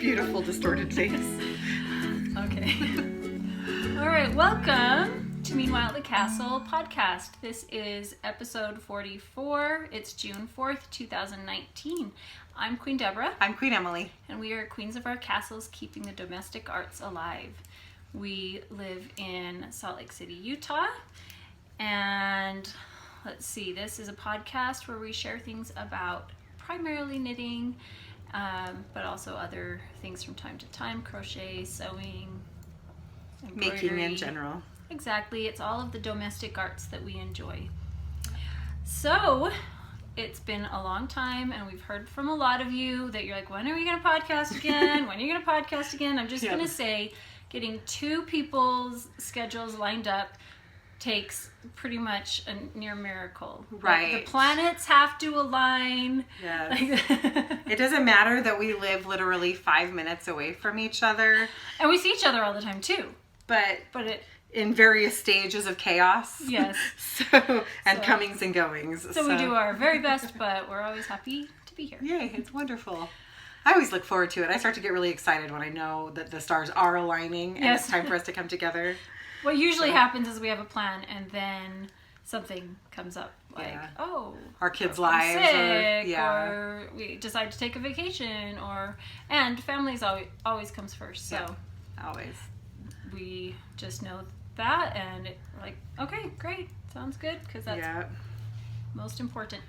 beautiful distorted face. Okay. All right, welcome to Meanwhile at the Castle podcast. This is episode 44. It's June 4th, 2019. I'm Queen Deborah. I'm Queen Emily. And we are queens of our castles, keeping the domestic arts alive. We live in Salt Lake City, Utah. And let's see, this is a podcast where we share things about primarily knitting, but also other things from time to time, crochet, sewing, embroidery. Making in general. Exactly. It's all of the domestic arts that we enjoy. So, it's been a long time, and we've heard from a lot of you that you're like, when are we going to podcast again? When are you going to podcast again? I'm just going to say, getting two people's schedules lined up takes pretty much a near miracle. Right. Like, the planets have to align. Yes. It doesn't matter that we live literally 5 minutes away from each other. And we see each other all the time, too. But it... in various stages of chaos. Yes. So comings and goings. So we do our very best, but we're always happy to be here. Yay, it's wonderful. I always look forward to it. I start to get really excited when I know that the stars are aligning and it's time for us to come together. What usually happens is we have a plan and then something comes up. Like, our kids' I'm lives. Sick, or we decide to take a vacation, and families always comes first. So always. We just know that, and we're like, okay, great, sounds good, because that's most important.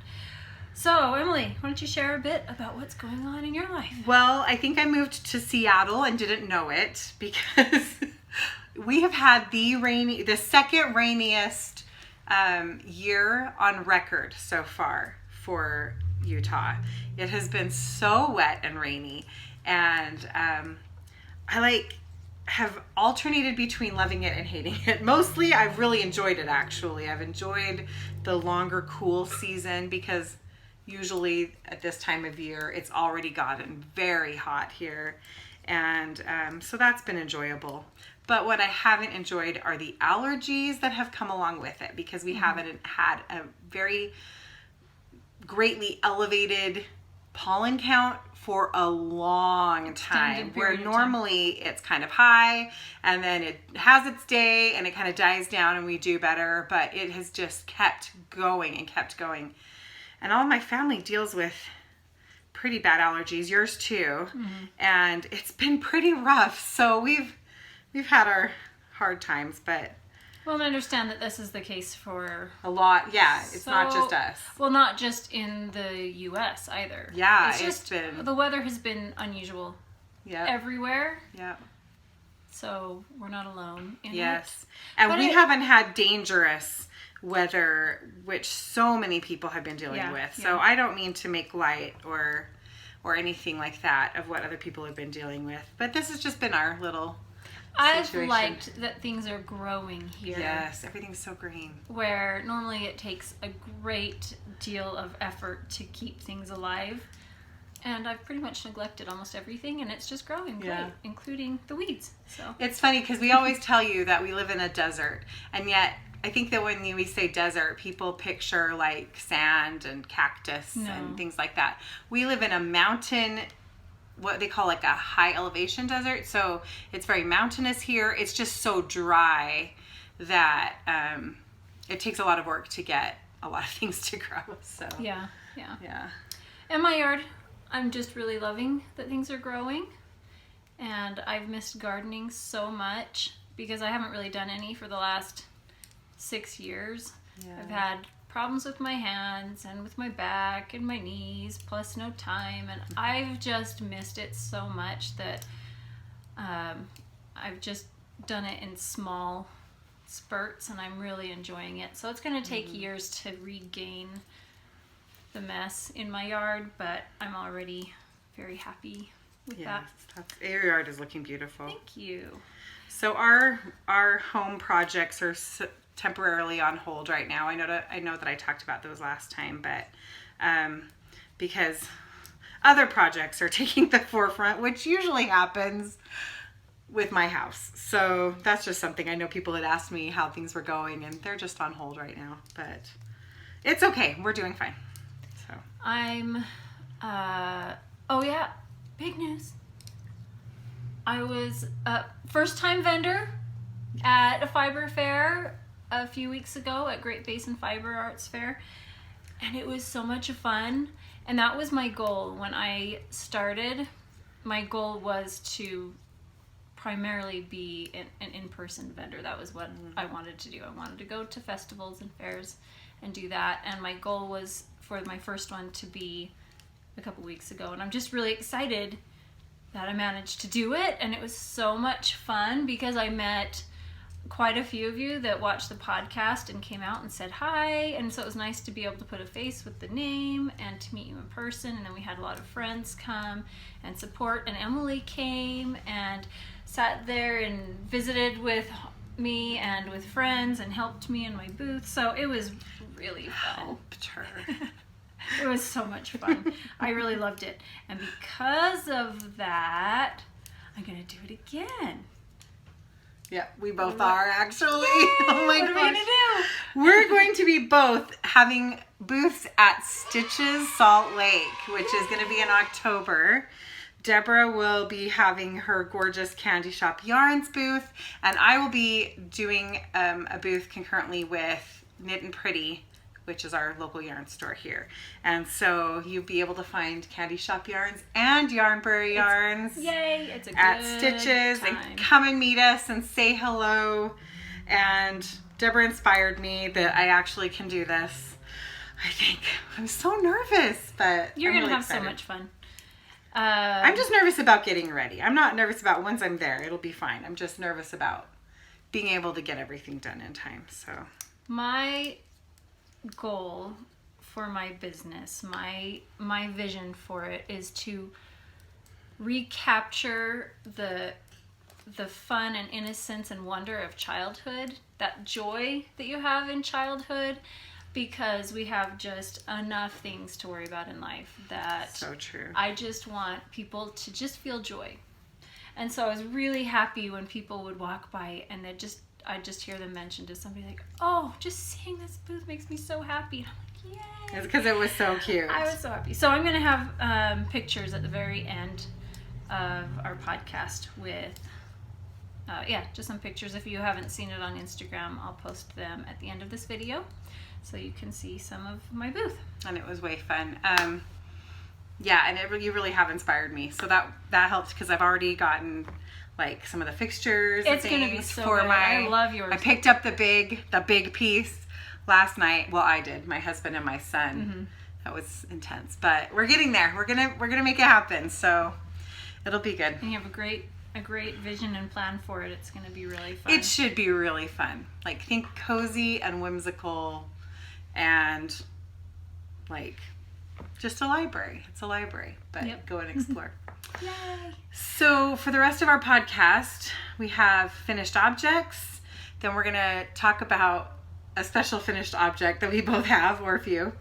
So, Emily, why don't you share a bit about what's going on in your life? Well, I think I moved to Seattle and didn't know it because we have had the second rainiest year on record so far for Utah. It has been so wet and rainy, and I have alternated between loving it and hating it. Mostly, I've really enjoyed it, actually. I've enjoyed the longer cool season because usually at this time of year, it's already gotten very hot here. And so that's been enjoyable. But what I haven't enjoyed are the allergies that have come along with it because we haven't had a very greatly elevated pollen count for a long time, where normally it's kind of high and then it has its day and it kind of dies down and we do better, but it has just kept going and kept going. And all of my family deals with pretty bad allergies, yours too, and it's been pretty rough. So we've had our hard times, but well, I understand that this is the case for a lot. Yeah, it's not just us. Well, not just in the U.S. either. Yeah, it's just been... the weather has been unusual everywhere. Yeah. So we're not alone in it. Yes. And we haven't had dangerous weather, which so many people have been dealing with. So I don't mean to make light or anything like that of what other people have been dealing with. But this has just been our little I've liked that things are growing here. Yes, everything's so green. Where normally it takes a great deal of effort to keep things alive. And I've pretty much neglected almost everything, and it's just growing great, including the weeds. So it's funny because we always tell you that we live in a desert, and yet I think that when we say desert, people picture like sand and cactus and things like that. We live in a mountain, what they call like a high elevation desert. So it's very mountainous here. It's just so dry that it takes a lot of work to get a lot of things to grow. So yeah. In my yard, I'm just really loving that things are growing, and I've missed gardening so much because I haven't really done any for the last 6 years. I've had problems with my hands and with my back and my knees, plus no time, and I've just missed it so much that I've just done it in small spurts, and I'm really enjoying it. So it's going to take years to regain the mess in my yard, but I'm already very happy with that. Your yard is looking beautiful. Thank you. So our home projects are temporarily on hold right now. I know that I talked about those last time, but because other projects are taking the forefront, which usually happens with my house. So that's just something I know people had asked me how things were going, and they're just on hold right now, but it's okay. We're doing fine. So I'm, big news. I was a first-time vendor at a fiber fair a few weeks ago at Great Basin Fiber Arts Fair, and it was so much fun. And that was my goal when I started. My goal was to primarily be an in-person vendor. That was what I wanted to do. I wanted to go to festivals and fairs and do that. And my goal was for my first one to be a couple weeks ago. And I'm just really excited that I managed to do it. And it was so much fun because I met quite a few of you that watched the podcast and came out and said hi. And so it was nice to be able to put a face with the name and to meet you in person. And then we had a lot of friends come and support. And Emily came and sat there and visited with me and with friends and helped me in my booth. So it was really fun. Helped her. It was so much fun. I really loved it. And because of that, I'm going to do it again. Yeah, we both are actually. Yay! Oh my gosh. What are we going to do? We're going to be both having booths at Stitches Salt Lake, which is going to be in October. Deborah will be having her gorgeous Candy Shop Yarns booth, and I will be doing a booth concurrently with Knit and Pretty, which is our local yarn store here. And so you'll be able to find Candy Shop Yarns and Yarnbrary Yarns. Yay! It's a at good Stitches time. And come and meet us and say hello. And Deborah inspired me that I actually can do this. I think I'm so nervous, but You're I'm going to really have excited. so much fun. I'm just nervous about getting ready. I'm not nervous about once I'm there. It'll be fine. I'm just nervous about being able to get everything done in time. So My goal for my business, my vision for it is to recapture the fun and innocence and wonder of childhood, that joy that you have in childhood, because we have just enough things to worry about in life that so true. I just want people to just feel joy. And so I was really happy when people would walk by and I'd just hear them mention to somebody like, oh, just seeing this booth makes me so happy. And I'm like, yay. It's because it was so cute. I was so happy. So I'm going to have pictures at the very end of our podcast with, just some pictures. If you haven't seen it on Instagram, I'll post them at the end of this video so you can see some of my booth. And it was way fun. And you really have inspired me. So that helped because I've already gotten like some of the fixtures. It's going to be so good. I love yours. I picked up the big piece last night. Well, I did. My husband and my son. Mm-hmm. That was intense, but we're getting there. We're gonna make it happen. So it'll be good. And you have a great vision and plan for it. It's going to be really fun. It should be really fun. Like think cozy and whimsical, and like just a library. It's a library, but Yep. go and explore. Yay! So for the rest of our podcast, we have finished objects. Then we're going to talk about a special finished object that we both have, or a few.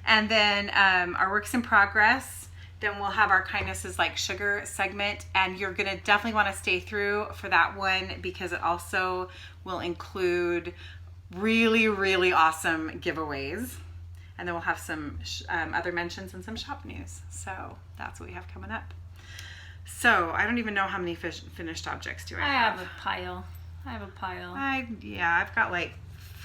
And then our works in progress. Then we'll have our kindness is like sugar segment. And you're going to definitely want to stay through for that one because it also will include really, really awesome giveaways. And then we'll have some other mentions and some shop news. So that's what we have coming up. So I don't even know how many finished objects do I have. I have a pile. I've got like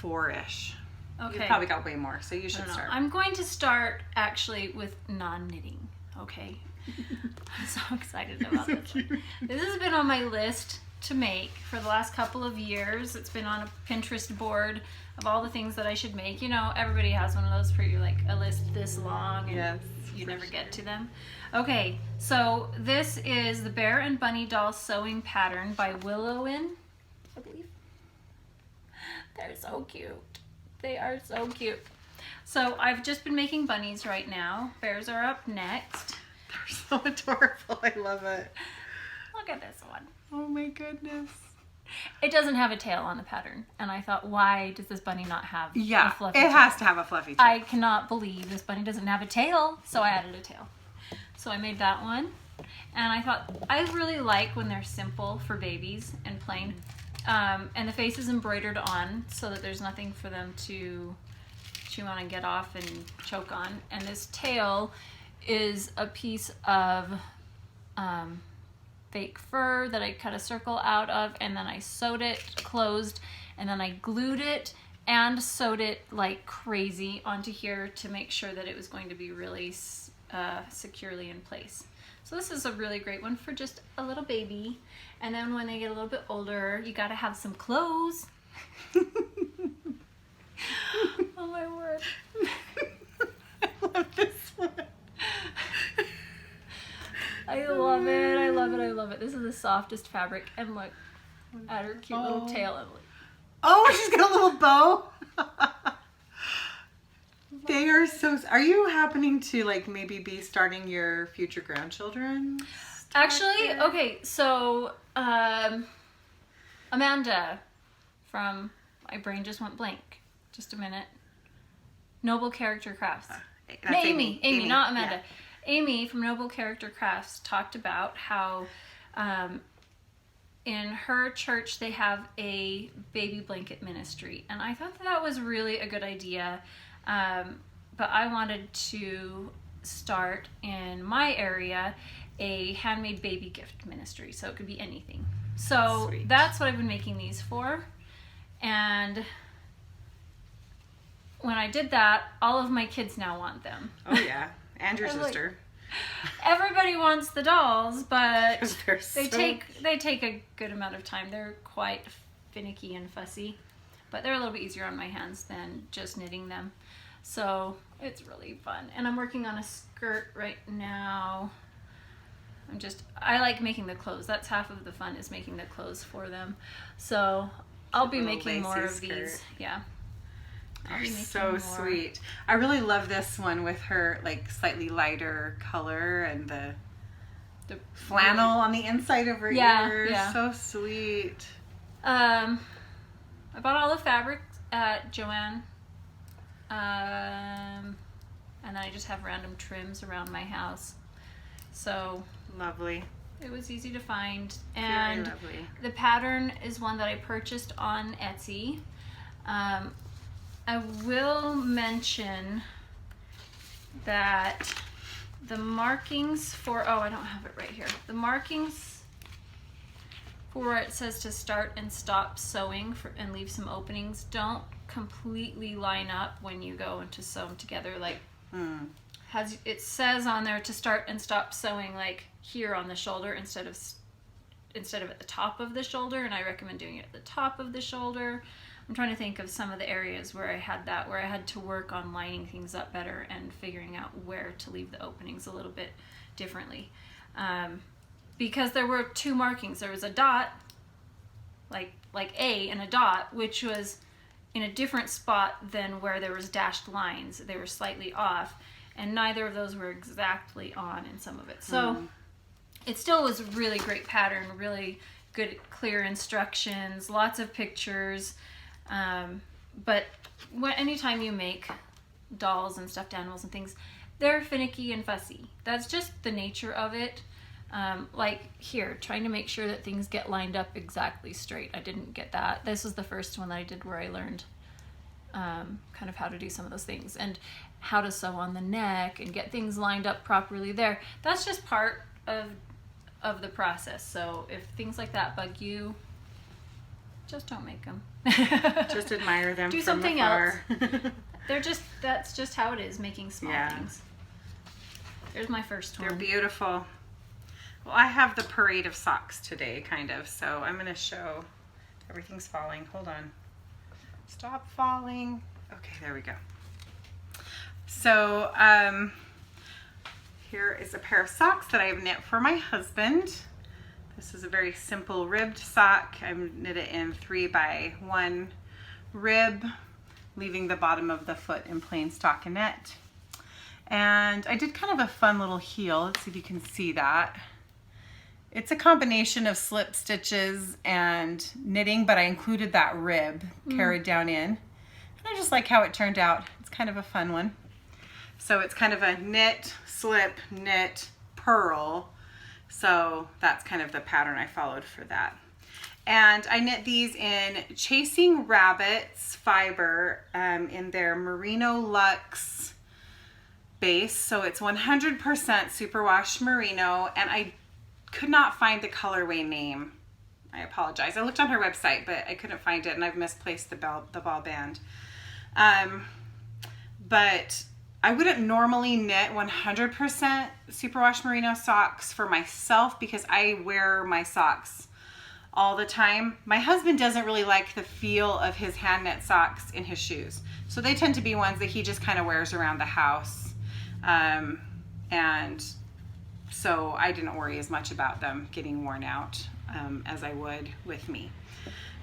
4-ish. Okay. You've probably got way more, so you I should don't know. start. I'm going to start actually with non-knitting. Okay. I'm so excited about So this cute. one. This has been on my list to make for the last couple of years. It's been on a Pinterest board of all the things that I should make. You know, everybody has one of those where you're like a list this long and Yes, you for never sure. get to them. Okay, so this is the Bear and Bunny Doll Sewing Pattern by Willowin, I believe. They're so cute. They are so cute. So I've just been making bunnies right now. Bears are up next. They're so adorable. I love it. Look at this one. Oh my goodness. It doesn't have a tail on the pattern. And I thought, why does this bunny not have Yeah, a fluffy it tail? has to have a fluffy tail. I cannot believe this bunny doesn't have a tail. So I added a tail. So I made that one. And I thought, I really like when they're simple for babies and plain. And the face is embroidered on so that there's nothing for them to chew on and get off and choke on. And this tail is a piece of fake fur that I cut a circle out of, and then I sewed it closed, and then I glued it and sewed it like crazy onto here to make sure that it was going to be really securely in place. So this is a really great one for just a little baby. And then when they get a little bit older, you gotta have some clothes. Oh my word. I love this one. I love it, I love it, I love it. This is the softest fabric, and look at her cute little tail. I'm like, oh, she's got a little bow. They are so... Are you happening to like maybe be starting your future grandchildren? actually, okay, so Amanda from... My brain just went blank. Just a minute. Noble Character Crafts. That's Amy, not Amanda. Yeah. Amy from Noble Character Crafts talked about how in her church they have a baby blanket ministry, and I thought that was really a good idea. But I wanted to start in my area a handmade baby gift ministry, so it could be anything. So Sweet. That's what I've been making these for. And when I did that, all of my kids now want them. Oh yeah, and your sister. Like, everybody wants the dolls, but they so... take a good amount of time. They're quite finicky and fussy, but they're a little bit easier on my hands than just knitting them. So it's really fun. And I'm working on a skirt right now. I like making the clothes. That's half of the fun, is making the clothes for them. So I'll be making more of these. Yeah. I'll be making so more. Sweet. I really love this one with her like slightly lighter color and the flannel on the inside of her ears. Yeah. So sweet. I bought all the fabric at Joann. And then I just have random trims around my house. So lovely. It was easy to find. And very lovely. The pattern is one that I purchased on Etsy. I will mention that the markings for, I don't have it right here. The markings for where it says to start and stop sewing and leave some openings don't completely line up when you go and to sew them together. Like, it says on there to start and stop sewing like here on the shoulder instead of at the top of the shoulder, and I recommend doing it at the top of the shoulder. I'm trying to think of some of the areas where I had to work on lining things up better and figuring out where to leave the openings a little bit differently. Because there were two markings. There was a dot, like A, and a dot, which was in a different spot than where there was dashed lines. They were slightly off, and neither of those were exactly on in some of it. So it still was a really great pattern, really good, clear instructions, lots of pictures. But anytime you make dolls and stuffed animals and things, they're finicky and fussy. That's just the nature of it. Like here, trying to make sure that things get lined up exactly straight. I didn't get that. This was the first one that I did where I learned kind of how to do some of those things and how to sew on the neck and get things lined up properly there. That's just part of the process. So if things like that bug you, just don't make them. Just admire them. Do from something afar. else. That's just how it is, making small things. There's my first one. They're beautiful. Well, I have the parade of socks today, kind of, so I'm going to show. Everything's falling. Hold on. Stop falling. Okay, there we go. So, here is a pair of socks that I have knit for my husband. This is a very simple ribbed sock. I knit it in 3x1 rib, leaving the bottom of the foot in plain stockinette. And I did kind of a fun little heel. Let's see if you can see that. It's a combination of slip stitches and knitting, but I included that rib carried down in. And I just like how it turned out. It's kind of a fun one. So it's kind of a knit, slip, knit, purl. So that's kind of the pattern I followed for that. And I knit these in Chasing Rabbits fiber in their Merino Luxe base. So it's 100% superwash merino, and I could not find the colorway name. I apologize. I looked on her website, but I couldn't find it, and I've misplaced the ball band. But I wouldn't normally knit 100% superwash merino socks for myself because I wear my socks all the time. My husband doesn't really like the feel of his hand knit socks in his shoes. So they tend to be ones that he just kind of wears around the house. And so I didn't worry as much about them getting worn out as I would with me.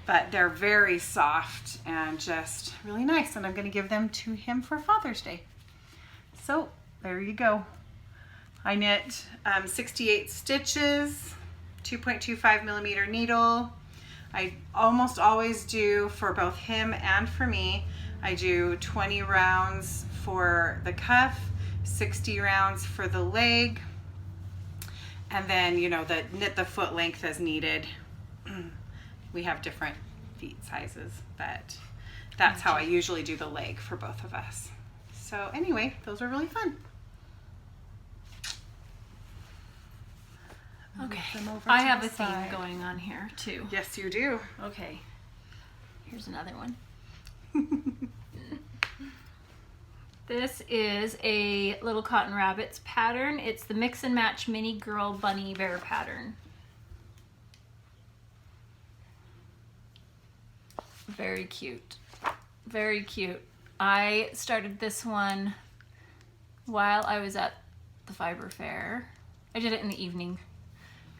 But they're very soft and just really nice. And I'm going to give them to him for Father's Day. So there you go. I knit 68 stitches, 2.25 millimeter needle. I almost always do for both him and for me. I do 20 rounds for the cuff, 60 rounds for the leg, and then, you know, knit the foot length as needed. We have different feet sizes, but that's how I usually do the leg for both of us. So anyway, those are really fun. Okay, I have a theme going on here too. Yes, you do. Okay, here's another one. This is a Little Cotton Rabbits pattern. It's the Mix and Match Mini Girl Bunny Bear pattern. Very cute. Very cute. I started this one while I was at the fiber fair. I did it in the evening.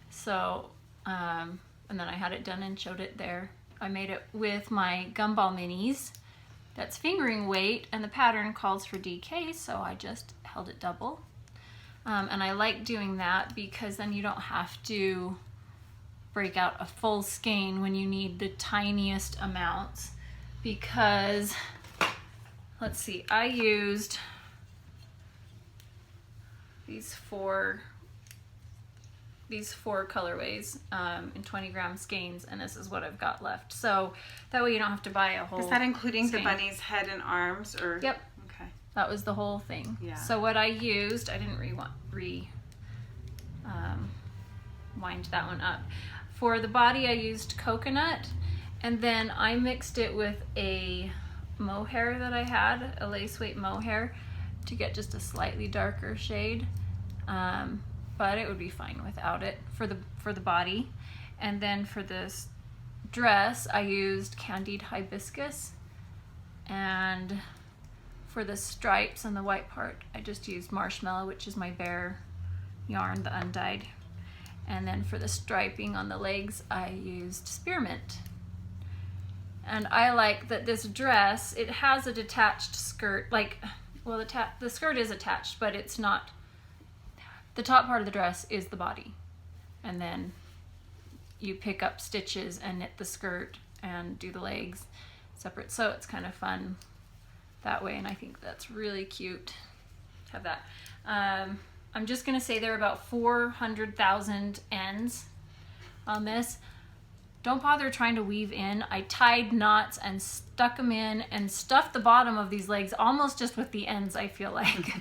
So, and then I had it done and showed it there. I made it with my gumball minis. That's fingering weight, and the pattern calls for DK, so I just held it double. And I like doing that because then you don't have to break out a full skein when you need the tiniest amounts. Because, let's see, I used these four colorways in 20 gram skeins, and this is what I've got left. So that way you don't have to buy a whole Is that including skein. the bunny's head and arms? Or Yep. Okay. That was the whole thing. Yeah. So what I used, I didn't wind that one up. For the body, I used coconut, and then I mixed it with a mohair that I had, a lace weight mohair, to get just a slightly darker shade. But it would be fine without it for the body. And then for this dress, I used candied hibiscus, and for the stripes and the white part, I just used marshmallow, which is my bear yarn, the undyed. And then for the striping on the legs, I used spearmint. And I like that this dress, it has a detached skirt, the skirt is attached, but it's not. The top part of the dress is the body, and then you pick up stitches and knit the skirt and do the legs separate. So it's kind of fun that way, and I think that's really cute to have that. I'm just going to say there are about 400,000 ends on this. Don't bother trying to weave in. I tied knots and stuck them in and stuffed the bottom of these legs almost just with the ends, I feel like.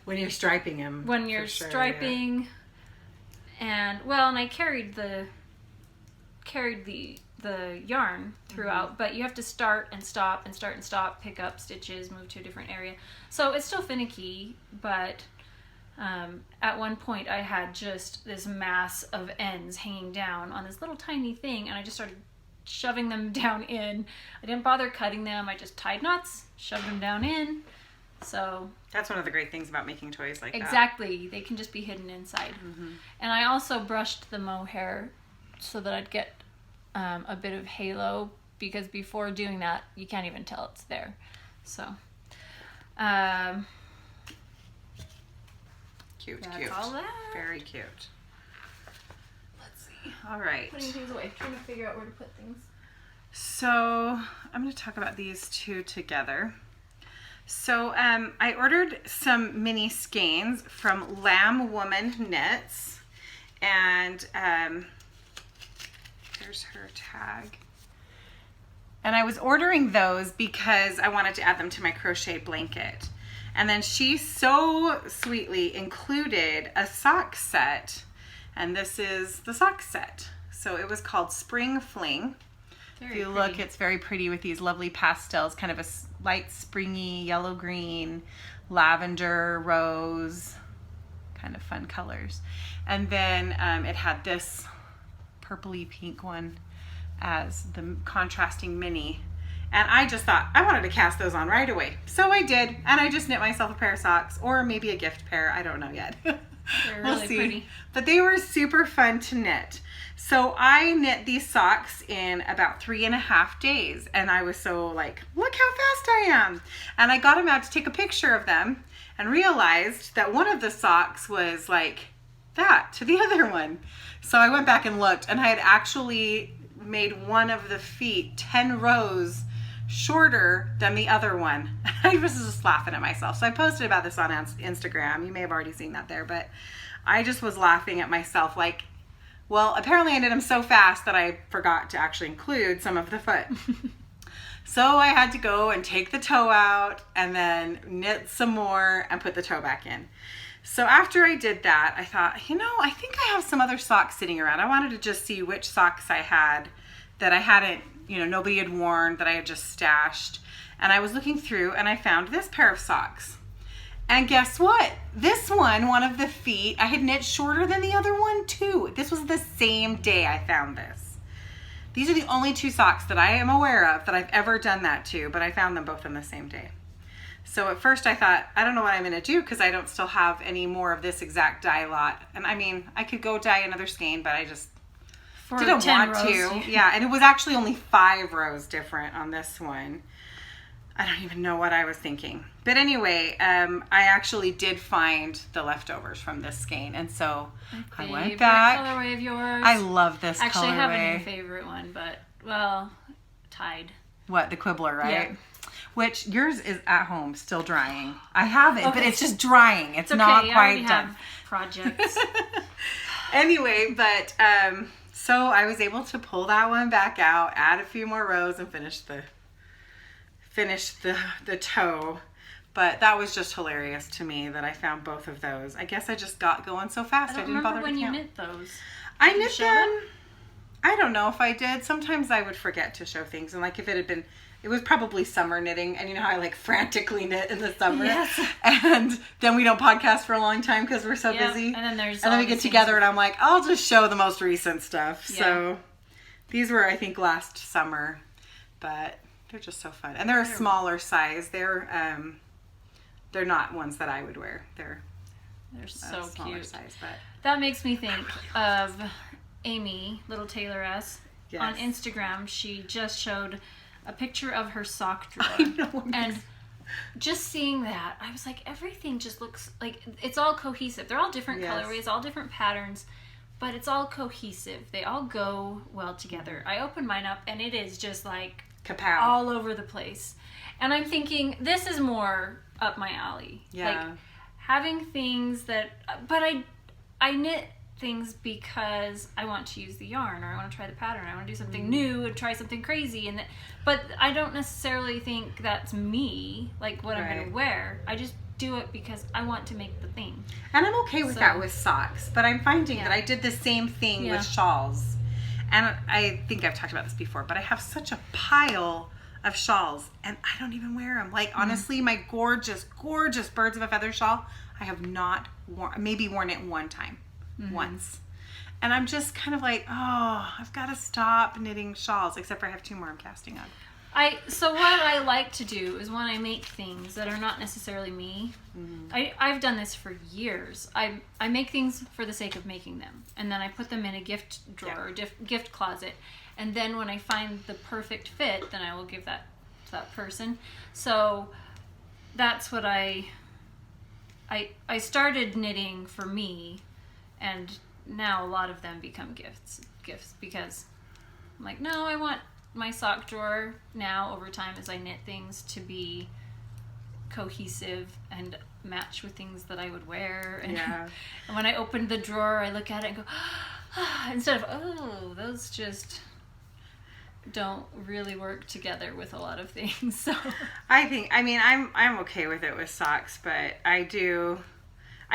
When you're striping them. When you're striping, yeah. and I carried the yarn throughout, but you have to start and stop and start and stop, pick up stitches, move to a different area. So it's still finicky, but at one point I had just this mass of ends hanging down on this little tiny thing, and I just started shoving them down in. I didn't bother cutting them. I just tied knots, shoved them down in. So that's one of the great things about making toys like that. Exactly. They can just be hidden inside. Mm-hmm. And I also brushed the mohair so that I'd get a bit of halo, because before doing that, you can't even tell it's there. So, cute. All that. Very cute. Let's see. All right. Putting things away. Trying to figure out where to put things. So I'm going to talk about these two together. So I ordered some mini skeins from Lamb Woman Knits, and there's her tag. And I was ordering those because I wanted to add them to my crochet blanket. And then she so sweetly included a sock set. And this is the sock set. So it was called Spring Fling. If you look, it's very pretty with these lovely pastels, kind of a light springy yellow-green, lavender, rose, kind of fun colors. And then it had this purpley pink one as the contrasting mini. And I just thought I wanted to cast those on right away. So I did, and I just knit myself a pair of socks, or maybe a gift pair. I don't know yet. They're really pretty. But they were super fun to knit. So I knit these socks in about 3.5 days. And I was so like, look how fast I am. And I got them out to take a picture of them and realized that one of the socks was like that to the other one. So I went back and looked, and I had actually made one of the feet 10 rows shorter than the other one. I was just laughing at myself. So I posted about this on Instagram. You may have already seen that there, but I just was laughing at myself like, well, apparently I knit them so fast that I forgot to actually include some of the foot. So I had to go and take the toe out and then knit some more and put the toe back in. So after I did that, I thought, I think I have some other socks sitting around. I wanted to just see which socks I had that I hadn't, nobody had worn, that I had just stashed. And I was looking through and I found this pair of socks. And guess what? This one of the feet, I had knit shorter than the other one too. This was the same day I found this. These are the only 2 socks that I am aware of that I've ever done that to, but I found them both on the same day. So at first I thought, I don't know what I'm going to do because I don't still have any more of this exact dye lot. And I mean, I could go dye another skein, but I just didn't want to. Yeah, and it was actually only 5 rows different on this one. I don't even know what I was thinking. But anyway, I actually did find the leftovers from this skein. And so I went back. Colorway of yours. I love this colorway. Actually, I have a new favorite one, but, well, tied. What, the Quibbler, right? Yeah. Which yours is at home, still drying. I have it, but it's just drying. It's okay, not I quite done. Have projects. Anyway, but so I was able to pull that one back out, add a few more rows, and finish the toe. But that was just hilarious to me that I found both of those. I guess I just got going so fast I didn't bother to count. When you knit those. I knit them. I don't know if I did. Sometimes I would forget to show things, and like if it had been. It was probably summer knitting, and you know how I like frantically knit in the summer, yes. And then we don't podcast for a long time because we're so busy. And then we get together, and I'm like, I'll just show the most recent stuff. Yeah. So these were, I think, last summer, but they're just so fun, and they're a smaller size. They're not ones that I would wear. They're so cute. Size, but that makes me think of Amy, Little Tailoress, yes. On Instagram. She just showed a picture of her sock drawer. I know, and just seeing that, I was like, everything just looks like it's all cohesive. They're all different colorways, all different patterns, but it's all cohesive. They all go well together. I opened mine up and it is just like kapow, all over the place. And I'm thinking, this is more up my alley. Yeah. Like having things that, but I knit things because I want to use the yarn, or I want to try the pattern. I want to do something new and try something crazy, but I don't necessarily think that's me, like what I'm going to wear. I just do it because I want to make the thing. And I'm okay with that with socks, but I'm finding that I did the same thing with shawls. And I think I've talked about this before, but I have such a pile of shawls and I don't even wear them. Like honestly, my gorgeous, gorgeous birds of a feather shawl, I have not maybe worn it one time. Once. And I'm just kind of like, I've got to stop knitting shawls, except for I have 2 more I'm casting on. So what I like to do is when I make things that are not necessarily me, I've done this for years. I make things for the sake of making them, and then I put them in a gift drawer or gift closet, and then when I find the perfect fit, then I will give that to that person. So that's what I started knitting for me. And now a lot of them become gifts because I'm like, no, I want my sock drawer now over time as I knit things to be cohesive and match with things that I would wear. And, and when I open the drawer, I look at it and go, instead of, those just don't really work together with a lot of things. So I'm okay with it with socks, but I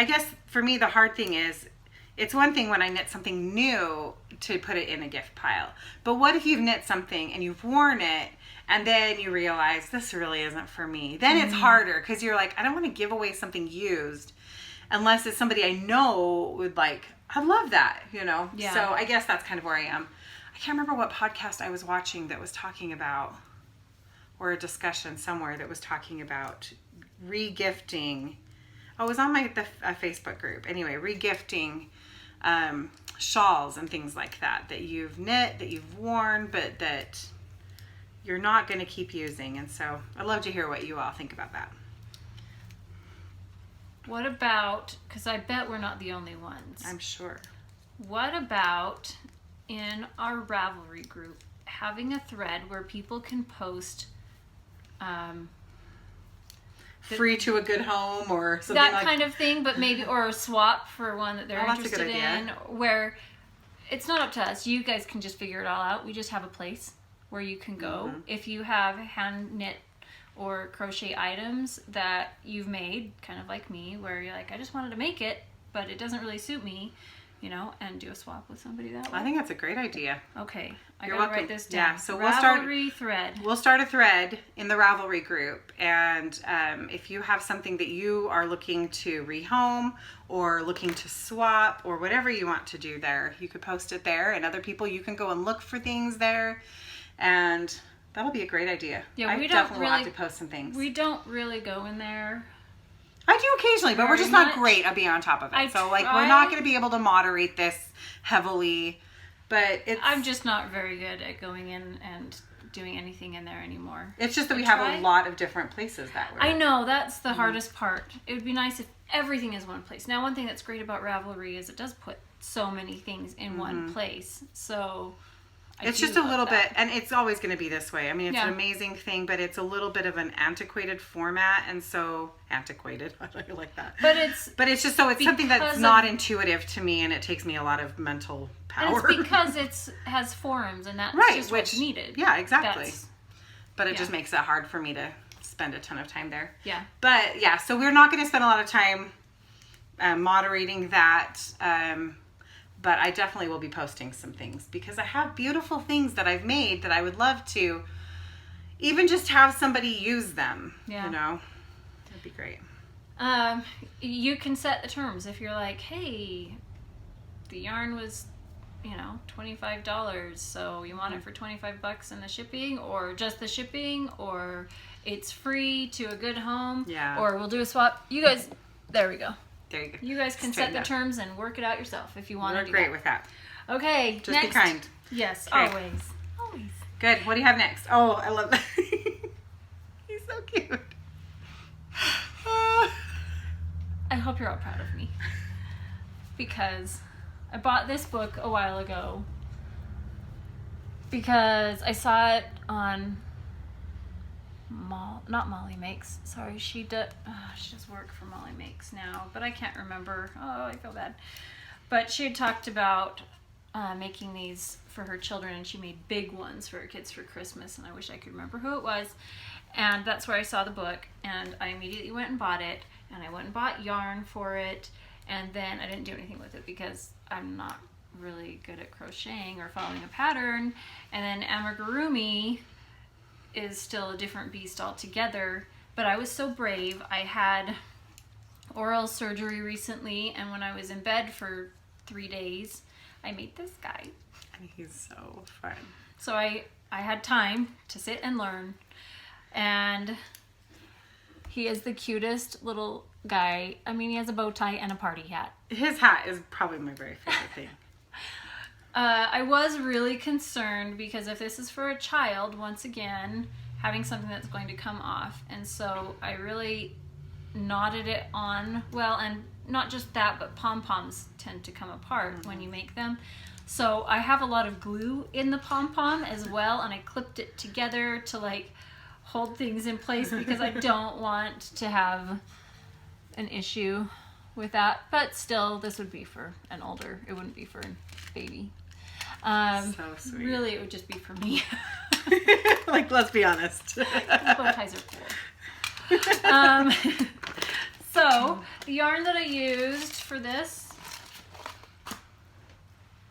guess for me the hard thing is, it's one thing when I knit something new to put it in a gift pile. But what if you've knit something and you've worn it and then you realize this really isn't for me? Then it's harder because you're like, I don't want to give away something used unless it's somebody I know would like, I love that, you know? Yeah. So I guess that's kind of where I am. I can't remember what podcast I was watching that was talking about, or a discussion somewhere that was talking about regifting. Oh, it was on a Facebook group. Anyway, regifting shawls and things like that you've knit, that you've worn, but that you're not going to keep using. And so I'd love to hear what you all think about that. what about, because I bet we're not the only ones. I'm sure. What about in our Ravelry group having a thread where people can post free to a good home or something that like kind of thing, but maybe, or a swap for one that they're that's a good interested in, where it's not up to us. You guys can just figure it all out. We just have a place where you can go. If you have hand knit or crochet items that you've made, kind of like me, where you're like, I just wanted to make it, but it doesn't really suit me, you know, and do a swap with somebody that way. I think that's a great idea. Okay, You're gotta welcome. write this down. Yeah, so Ravelry thread. We'll start a thread in the Ravelry group, and if you have something that you are looking to rehome or looking to swap or whatever you want to do there, you could post it there, and other people, you can go and look for things there, and that'll be a great idea. Yeah, I definitely will have to post some things. We don't really go in there. I do occasionally, but we're just not great at being on top of it. So, like, we're not going to be able to moderate this heavily, but I'm just not very good at going in and doing anything in there anymore. It's just that we have a lot of different places that way. I know, that's the hardest part. It would be nice if everything is one place. Now, one thing that's great about Ravelry is it does put so many things in one place. So it's just a little bit, and it's always going to be this way. I mean, it's an amazing thing, but it's a little bit of an antiquated format, and so antiquated. I don't like that. But it's just so it's something that's not intuitive to me, and it takes me a lot of mental power. And it's because it has forums, and that's just what's needed. Yeah, exactly. But it just makes it hard for me to spend a ton of time there. Yeah. But yeah, so we're not going to spend a lot of time moderating that. But I definitely will be posting some things because I have beautiful things that I've made that I would love to even just have somebody use them. Yeah. You know, that'd be great. You can set the terms if you're like, hey, the yarn was, you know, $25, so you want it for $25 in the shipping, or just the shipping, or it's free to a good home, or we'll do a swap. You guys, there we go. There you go. You guys can set the terms and work it out yourself if you want to do that. We're great with that. Okay, just next. be kind. Yes, always. Always. Good. What do you have next? Oh, I love that. He's so cute. I hope you're all proud of me. Because I bought this book a while ago because I saw it on not Molly Makes. Sorry, she does work for Molly Makes now, but I can't remember. Oh, I feel bad. But she had talked about making these for her children, and she made big ones for her kids for Christmas, and I wish I could remember who it was. And that's where I saw the book, and I immediately went and bought it, and I went and bought yarn for it, and then I didn't do anything with it because I'm not really good at crocheting or following a pattern. And then amigurumi is still a different beast altogether, but I was so brave. I had oral surgery recently, and when I was in bed for 3 days, I made this guy. And he's so fun. So I had time to sit and learn, and he is the cutest little guy. I mean, he has a bow tie and a party hat. His hat is probably my very favorite thing. I was really concerned because if this is for a child, once again, having something that's going to come off. And so I really knotted it on well, and not just that, but pom-poms tend to come apart when you make them. So I have a lot of glue in the pom-pom as well, and I clipped it together to like hold things in place because I don't want to have an issue with that. But still, this would be for an older, it wouldn't be for a baby. So sweet. Really, it would just be for me. Like, let's be honest. Bow ties are cool. So the yarn that I used for this,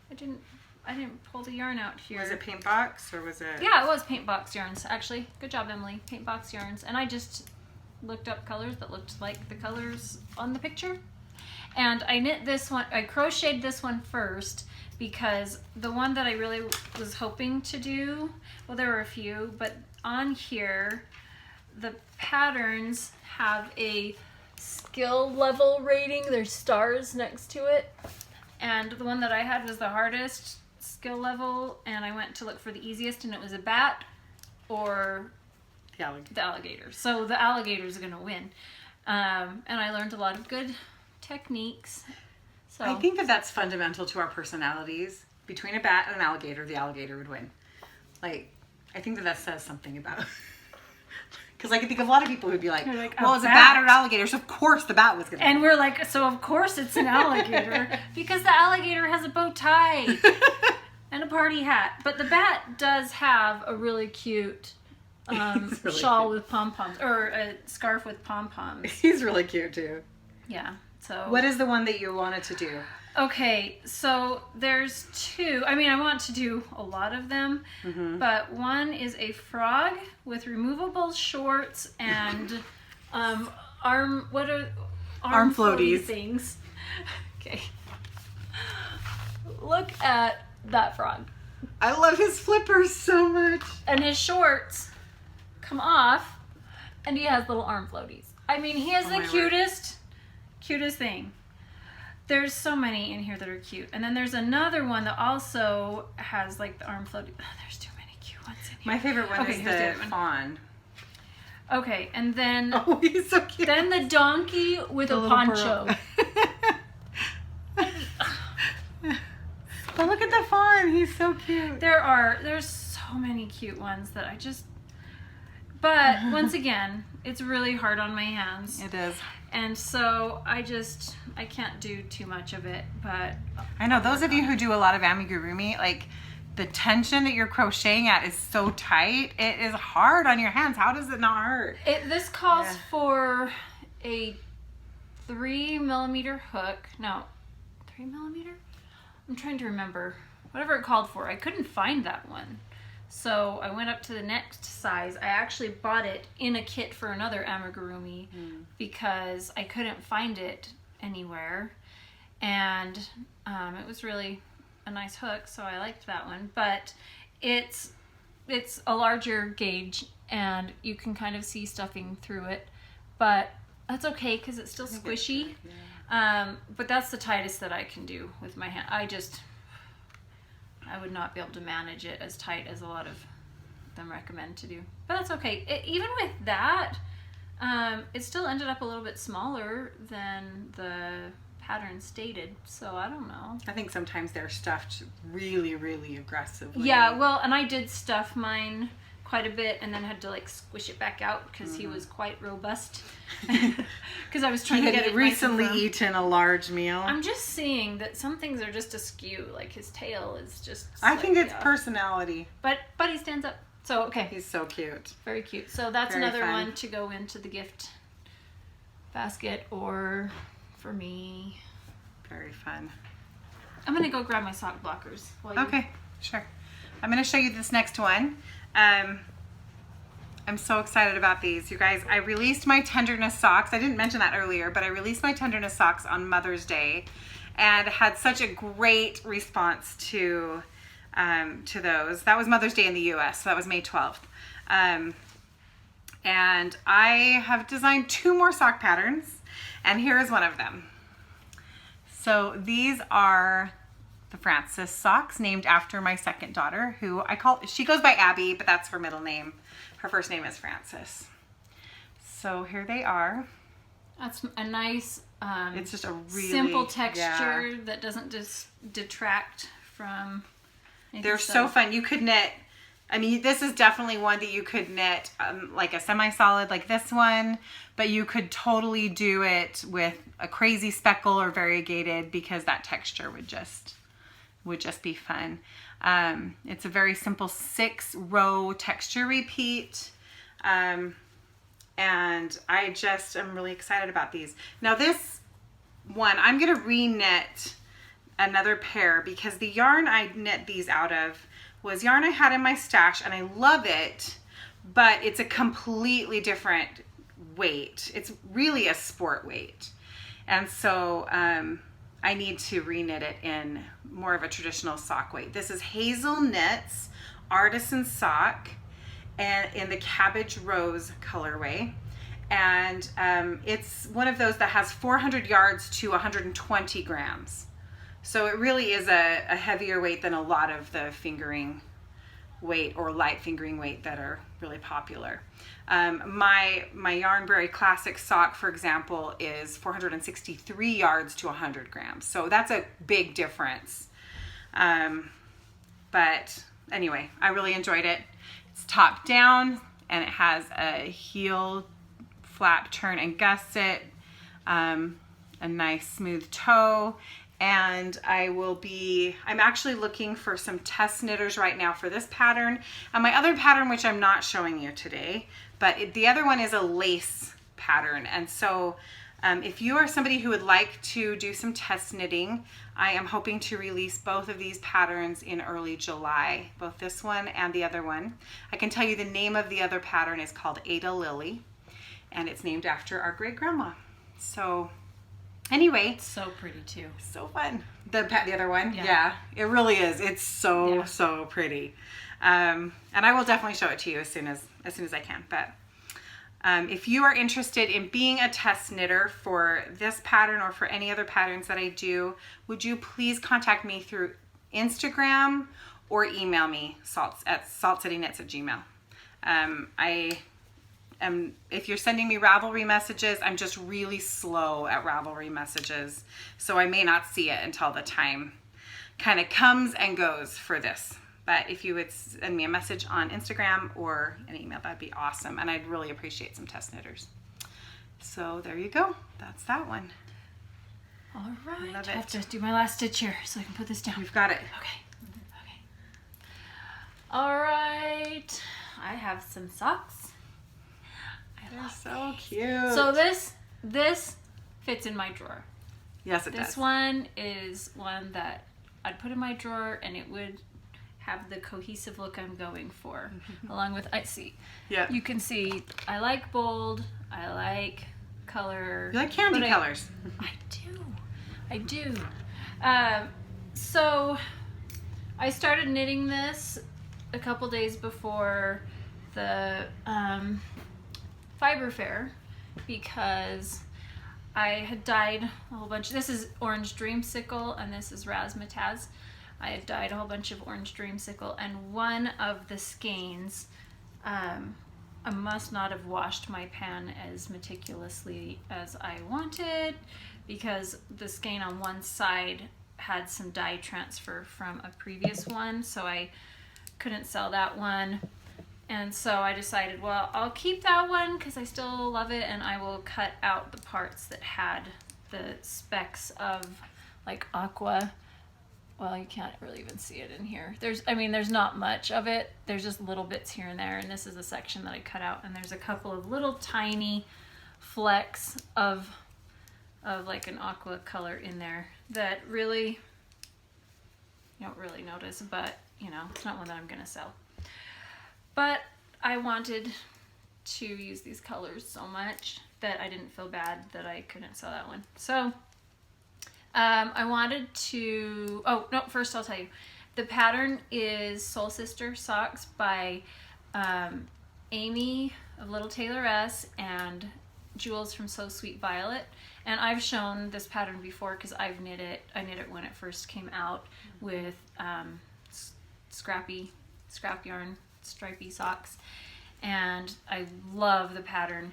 I didn't pull the yarn out here. Was it paint box or was it? Yeah, it was paint box yarns, actually. Good job, Emily. Paint box yarns. And I just looked up colors that looked like the colors on the picture. And I knit this one, I crocheted this one first because the one that I really was hoping to do, well, there were a few, but on here, the patterns have a skill level rating. There's stars next to it. And the one that I had was the hardest skill level, and I went to look for the easiest, and it was a bat or the alligator. So the alligator is going to win. And I learned a lot of good techniques. So I think that that's fundamental to our personalities. Between a bat and an alligator, the alligator would win. Like, I think that that says something about... Because I can think of a lot of people who'd be like, well, it's a bat or an alligator, so of course the bat was going to win. And we're like, so of course it's an alligator, because the alligator has a bow tie and a party hat. But the bat does have a really cute really shawl cute. with pom-poms, or a scarf with pom-poms. He's really cute, too. Yeah, so... What is the one that you wanted to do? Okay, so there's two. I mean, I want to do a lot of them, but one is a frog with removable shorts and arm floaties things. Okay. Look at that frog. I love his flippers so much. And his shorts come off, and he has little arm floaties. I mean, he has the cutest thing. There's so many in here that are cute. And then there's another one that also has like the arm floaty. Oh, there's too many cute ones in here. My favorite one is the one. fawn. Okay, and then... Oh, he's so cute. Then the donkey with a poncho. But look at the fawn. He's so cute. There's so many cute ones that I just... But once again, it's really hard on my hands. It is. And so I can't do too much of it, but... I know, those of you who do a lot of amigurumi, like, the tension that you're crocheting at is so tight. It is hard on your hands. How does it not hurt? This calls for a 3mm hook. No, 3mm? I'm trying to remember. Whatever it called for. I couldn't find that one. So I went up to the next size. I actually bought it in a kit for another amigurumi because I couldn't find it anywhere. And it was really a nice hook, so I liked that one. But it's a larger gauge, and you can kind of see stuffing through it. But that's okay because it's still squishy. But that's the tightest that I can do with my hand. I would not be able to manage it as tight as a lot of them recommend to do. But that's okay. Even with that, it still ended up a little bit smaller than the pattern stated. So I don't know. I think sometimes they're stuffed really, really aggressively. Yeah, well, and I did stuff mine quite a bit and then had to like squish it back out because he was quite robust. Because I was trying to get it recently nice and firm. eaten a large meal. I'm just seeing that some things are just askew. Like his tail is just... I think it's off. Personality. But he stands up. So, okay. He's so cute. Very cute. So that's Very another fun. one to go into the gift basket or for me. Very fun. I'm going to go grab my sock blockers. Okay, sure. I'm going to show you this next one. I'm so excited about these. You guys, I released my Tenderness socks. I didn't mention that earlier, but I released my Tenderness socks on Mother's Day and had such a great response to those. That was Mother's Day in the US, so that was May 12th. And I have designed 2 more sock patterns, and here is one of them. So these are the Frances socks, named after my second daughter, who she goes by Abby, but that's her middle name. Her first name is Frances. So here they are. That's a nice, it's just a really simple texture that doesn't just detract from anything. They're so fun. You could knit, I mean, this is definitely one that you could knit like a semi-solid like this one, but you could totally do it with a crazy speckle or variegated because that texture would just would just be fun. It's a very simple 6-row texture repeat. And I just am really excited about these. Now this one, I'm going to re-knit another pair because the yarn I knit these out of was yarn I had in my stash and I love it, but it's a completely different weight. It's really a sport weight. And so I need to re-knit it in more of a traditional sock weight. This is Hazel Knits Artisan Sock and in the Cabbage Rose colorway. And it's one of those that has 400 yards to 120 grams. So it really is a heavier weight than a lot of the fingering weight or light fingering weight that are really popular. My Yarnbrary Classic sock, for example, is 463 yards to 100 grams. So that's a big difference. But anyway, I really enjoyed it. It's top down and it has a heel flap turn and gusset, a nice smooth toe. And I'm actually looking for some test knitters right now for this pattern. And my other pattern, which I'm not showing you today, but the other one is a lace pattern. And so if you are somebody who would like to do some test knitting, I am hoping to release both of these patterns in early July, both this one and the other one. I can tell you the name of the other pattern is called Ada Lily, and it's named after our great grandma. So anyway, It's so pretty too. so fun. The other one, yeah, it really is. It's so pretty. And I will definitely show it to you as soon as I can. But if you are interested in being a test knitter for this pattern or for any other patterns that I do, would you please contact me through Instagram or email me saltcityknits@gmail.com. If you're sending me Ravelry messages, I'm just really slow at Ravelry messages, so I may not see it until the time kind of comes and goes for this. But if you would send me a message on Instagram or an email, that'd be awesome, and I'd really appreciate some test knitters. So there you go. That's that one. All right. Love I have it. to do my last stitch here so I can put this down. You've got it. Okay. All right. I have some socks. They're so cute. So this fits in my drawer. Yes, it does. This one is one that I'd put in my drawer and it would have the cohesive look I'm going for. Along with, Yeah. you can see I like bold, I like color. You like candy colors. I do. So I started knitting this a couple days before the fiber fair because I had dyed a whole bunch. This is Orange Dreamsicle and this is Razzmatazz. I had dyed a whole bunch of Orange Dreamsicle, and one of the skeins, I must not have washed my pan as meticulously as I wanted because the skein on one side had some dye transfer from a previous one, so I couldn't sell that one. And so I decided, well, I'll keep that one because I still love it, and I will cut out the parts that had the specks of like aqua. Well, you can't really even see it in here. There's not much of it. There's just little bits here and there, and this is a section that I cut out, and there's a couple of little tiny flecks of like an aqua color in there that really you don't really notice, but you know, it's not one that I'm gonna sell. But I wanted to use these colors so much that I didn't feel bad that I couldn't sell that one. So I wanted to, first I'll tell you. The pattern is Soul Sister Socks by Amy of Little Tailoress and Jules from So Sweet Violet. And I've shown this pattern before because I've knit it. I knit it when it first came out with scrap yarn, stripy socks. And I love the pattern,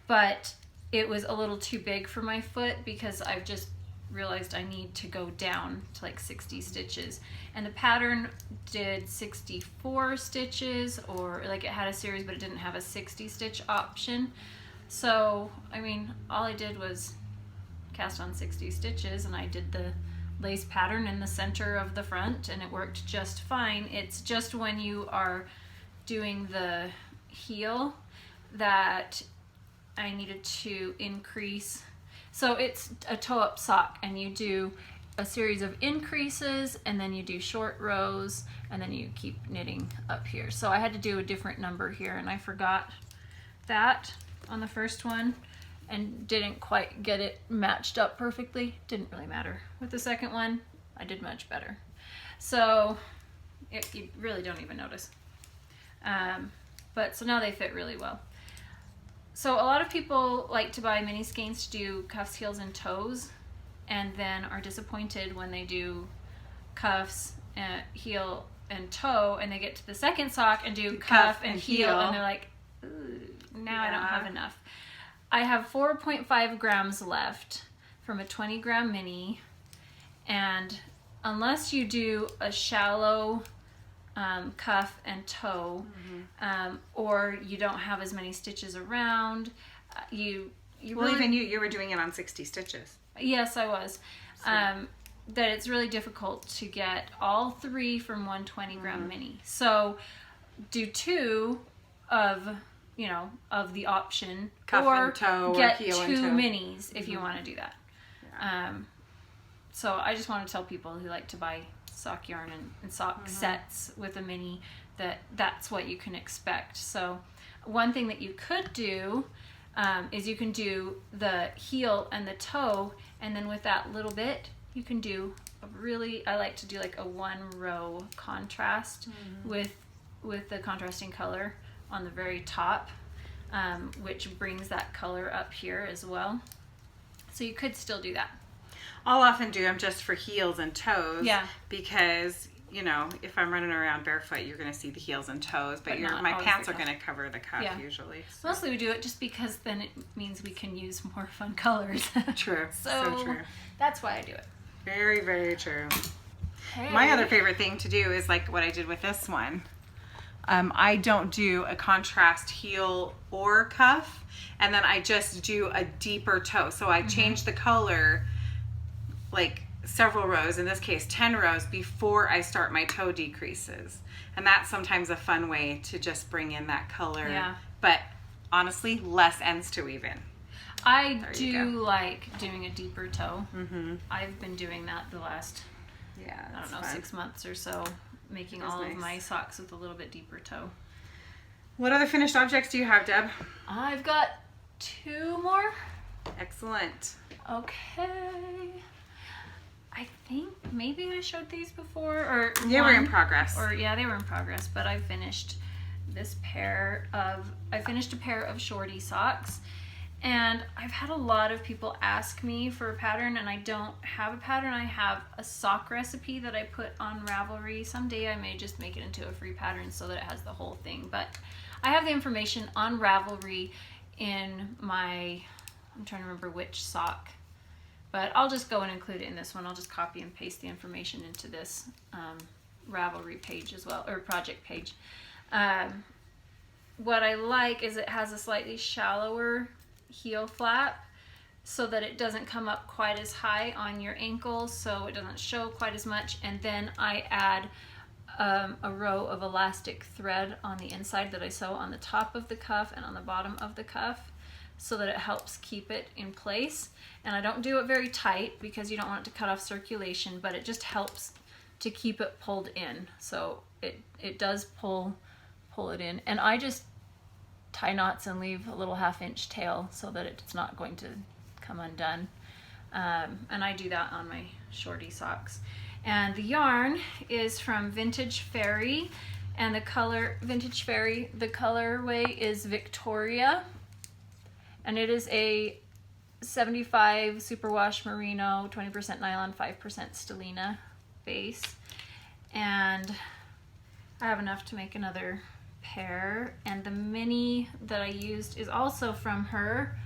but it was a little too big for my foot because I've just realized I need to go down to like 60 stitches, and the pattern did 64 stitches, or like it had a series but it didn't have a 60 stitch option. So I mean, all I did was cast on 60 stitches and I did the lace pattern in the center of the front, and it worked just fine. It's just when you are doing the heel that I needed to increase. So it's a toe-up sock, and you do a series of increases, and then you do short rows, and then you keep knitting up here. So I had to do a different number here, and I forgot that on the first one and didn't quite get it matched up perfectly. Didn't really matter. With the second one, I did much better. So you really don't even notice. But so now they fit really well. So a lot of people like to buy mini skeins to do cuffs, heels, and toes, and then are disappointed when they do cuffs, heel, and toe, and they get to the second sock and do cuff and heel, and they're like, now I don't have enough. I have 4.5 grams left from a 20 gram mini, and unless you do a shallow cuff and toe, or you don't have as many stitches around, you well, really, even you were doing it on 60 stitches. Yes, I was. So. That it's really difficult to get all three from one 20 gram mini. So do two of the option, cuff or and toe, get or heel two and toe. minis if you want to do that. Yeah. So I just want to tell people who like to buy sock yarn and sock sets with a mini that's what you can expect. So one thing that you could do is you can do the heel and the toe, and then with that little bit you can do I like to do like a 1 row contrast with the contrasting color on the very top, which brings that color up here as well. So you could still do that. I'll often do them just for heels and toes. Yeah. Because, if I'm running around barefoot, you're going to see the heels and toes, but my pants are going to cover the cuff usually. So. Mostly we do it just because then it means we can use more fun colors. True. So true. That's why I do it. Very, very true. Hey. My other favorite thing to do is like what I did with this one. I don't do a contrast heel or cuff, and then I just do a deeper toe. So I change the color like several rows, in this case 10 rows, before I start my toe decreases. And that's sometimes a fun way to just bring in that color. Yeah. But honestly, less ends to weave in. I do like doing a deeper toe. I've been doing that the last, I don't know, fun. 6 months or so, making all of my socks with a little bit deeper toe. What other finished objects do you have, Deb? I've got 2 more. Excellent. Okay. I think maybe I showed these before, or they were in progress. They were in progress, but I finished a pair of Shorty Socks. And I've had a lot of people ask me for a pattern, and I don't have a pattern. I have a sock recipe that I put on Ravelry. Someday I may just make it into a free pattern so that it has the whole thing. But I have the information on Ravelry in I'm trying to remember which sock. But I'll just go and include it in this one. I'll just copy and paste the information into this Ravelry page as well, or project page. What I like is it has a slightly shallower heel flap so that it doesn't come up quite as high on your ankles, so it doesn't show quite as much. And then I add a row of elastic thread on the inside that I sew on the top of the cuff and on the bottom of the cuff, so that it helps keep it in place. And I don't do it very tight because you don't want it to cut off circulation, but it just helps to keep it pulled in. So it does pull it in. And I just tie knots and leave a little 1/2 inch tail so that it's not going to come undone. And I do that on my Shorty Socks. And the yarn is from Vintage Fairy, and the colorway is Victoria, and it is a 75 superwash merino, 20% nylon, 5% stellina base. And I have enough to make another pair, and the mini that I used is also from her,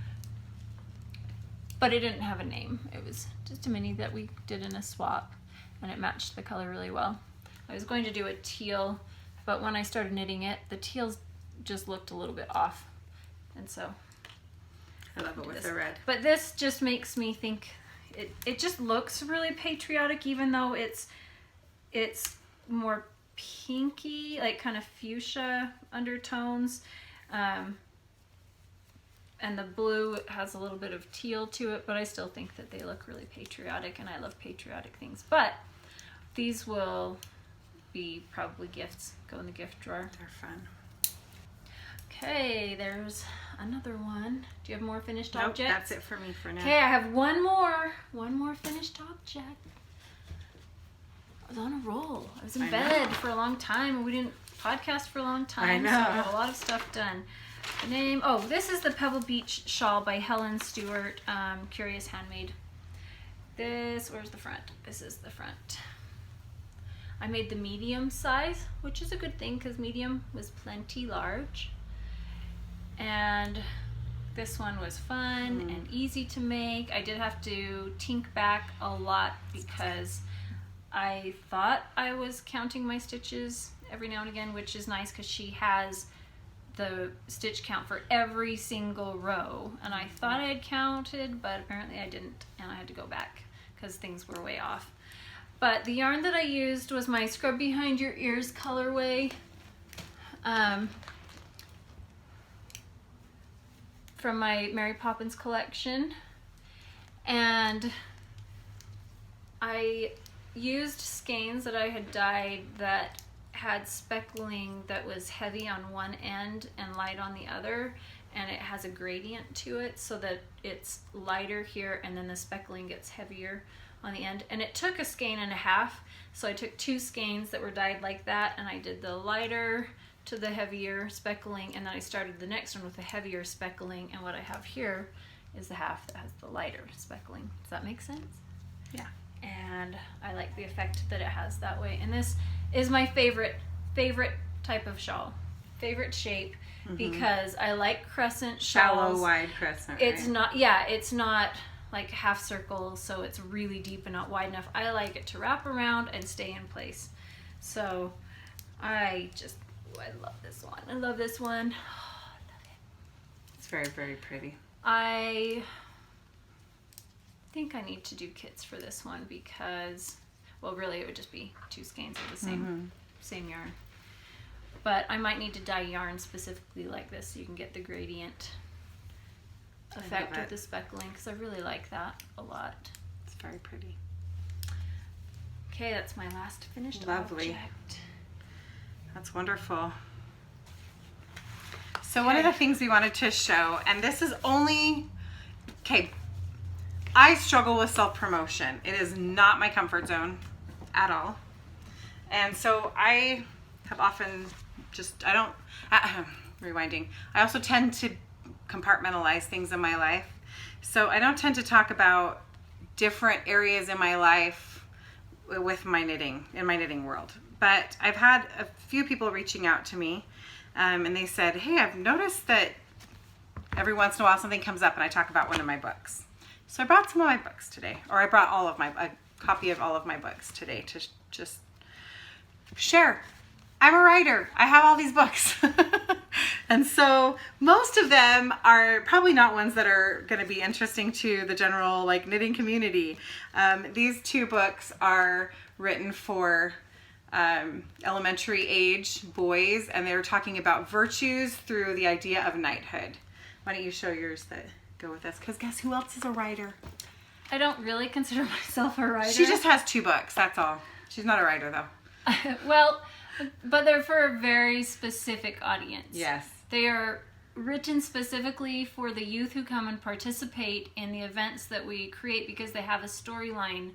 but it didn't have a name. It was just a mini that we did in a swap, and it matched the color really well. I was going to do a teal, but when I started knitting it, the teals just looked a little bit off, and so I love it with the red. But this just makes me think it just looks really patriotic, even though it's more pinky, like kind of fuchsia undertones. And the blue has a little bit of teal to it, but I still think that they look really patriotic, and I love patriotic things. But these will be probably gifts, go in the gift drawer. They're fun. Okay, there's another one. Do you have more finished objects? Nope, that's it for me for now. Okay, I have one more finished object. I was on a roll. I was in bed for a long time, and we didn't podcast for a long time. I know. So I got a lot of stuff done. The name, this is the Pebble Beach Shawl by Helen Stewart, Curious Handmade. Where's the front? This is the front. I made the medium size, which is a good thing because medium was plenty large. And this one was fun and easy to make. I did have to tink back a lot because I thought I was counting my stitches every now and again, which is nice because she has the stitch count for every single row, and I thought I had counted, but apparently I didn't, and I had to go back because things were way off. But the yarn that I used was my Scrub Behind Your Ears colorway, from my Mary Poppins collection, and I used skeins that I had dyed that had speckling that was heavy on one end and light on the other, and it has a gradient to it so that it's lighter here and then the speckling gets heavier on the end. And it took a skein and a half, so I took 2 skeins that were dyed like that, and I did the lighter to the heavier speckling, and then I started the next one with the heavier speckling, and what I have here is the half that has the lighter speckling. Does that make sense? Yeah. And I like the effect that it has that way. And this is my favorite type of shawl, favorite shape, because I like crescent shawls. Shallow, wide crescent. It's not, it's not like half circle, so it's really deep and not wide enough. I like it to wrap around and stay in place. So I love this one. I love this one. Oh, I love it. It's very, very pretty. I think I need to do kits for this one because, well, really it would just be 2 skeins of the same yarn. But I might need to dye yarn specifically like this so you can get the gradient effect with the speckling, because I really like that a lot. It's very pretty. Okay, that's my last finished Lovely. object. That's wonderful. So one of the things we wanted to show, and this is only, I struggle with self-promotion. It is not my comfort zone at all. And so I have often rewinding. I also tend to compartmentalize things in my life. So I don't tend to talk about different areas in my life with my knitting, in my knitting world. But I've had a few people reaching out to me, and they said, hey, I've noticed that every once in a while something comes up and I talk about one of my books. So I brought some of my books today, or I brought a copy of all of my books today to just share. I'm a writer. I have all these books. And so most of them are probably not ones that are going to be interesting to the general knitting community. These 2 books are written for elementary age boys, and they're talking about virtues through the idea of knighthood. Why don't you show yours that go with this? Because guess who else is a writer? I don't really consider myself a writer. She just has 2 books, that's all. She's not a writer though. Well, but they're for a very specific audience. Yes. They are written specifically for the youth who come and participate in the events that we create, because they have a storyline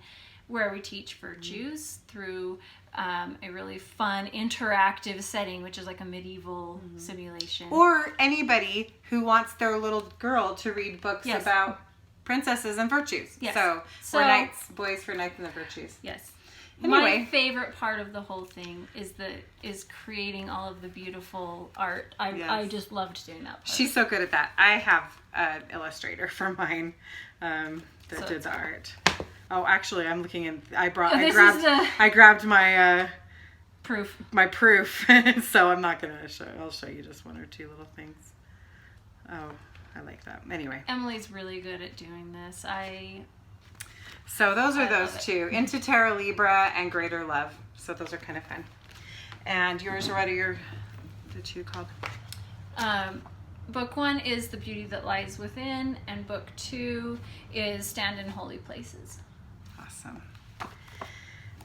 where we teach virtues through a really fun interactive setting, which is like a medieval simulation. Or anybody who wants their little girl to read books about princesses and virtues. Yes. So knights, boys for knights and the virtues. Yes. Anyway. My favorite part of the whole thing is creating all of the beautiful art. I just loved doing that part. She's so good at that. I have an illustrator for mine that did the art. Oh, actually, I'm looking in. I grabbed my proof. My proof. So I'm not gonna show. I'll show you just 1 or 2 little things. Oh, I like that. Anyway, Emily's really good at doing this. So those are I those love it. two, Into Terra Libra and Greater Love. So those are kind of fun. And yours, what are the two called? Book 1 is The Beauty That Lies Within, and book 2 is Stand in Holy Places. Awesome.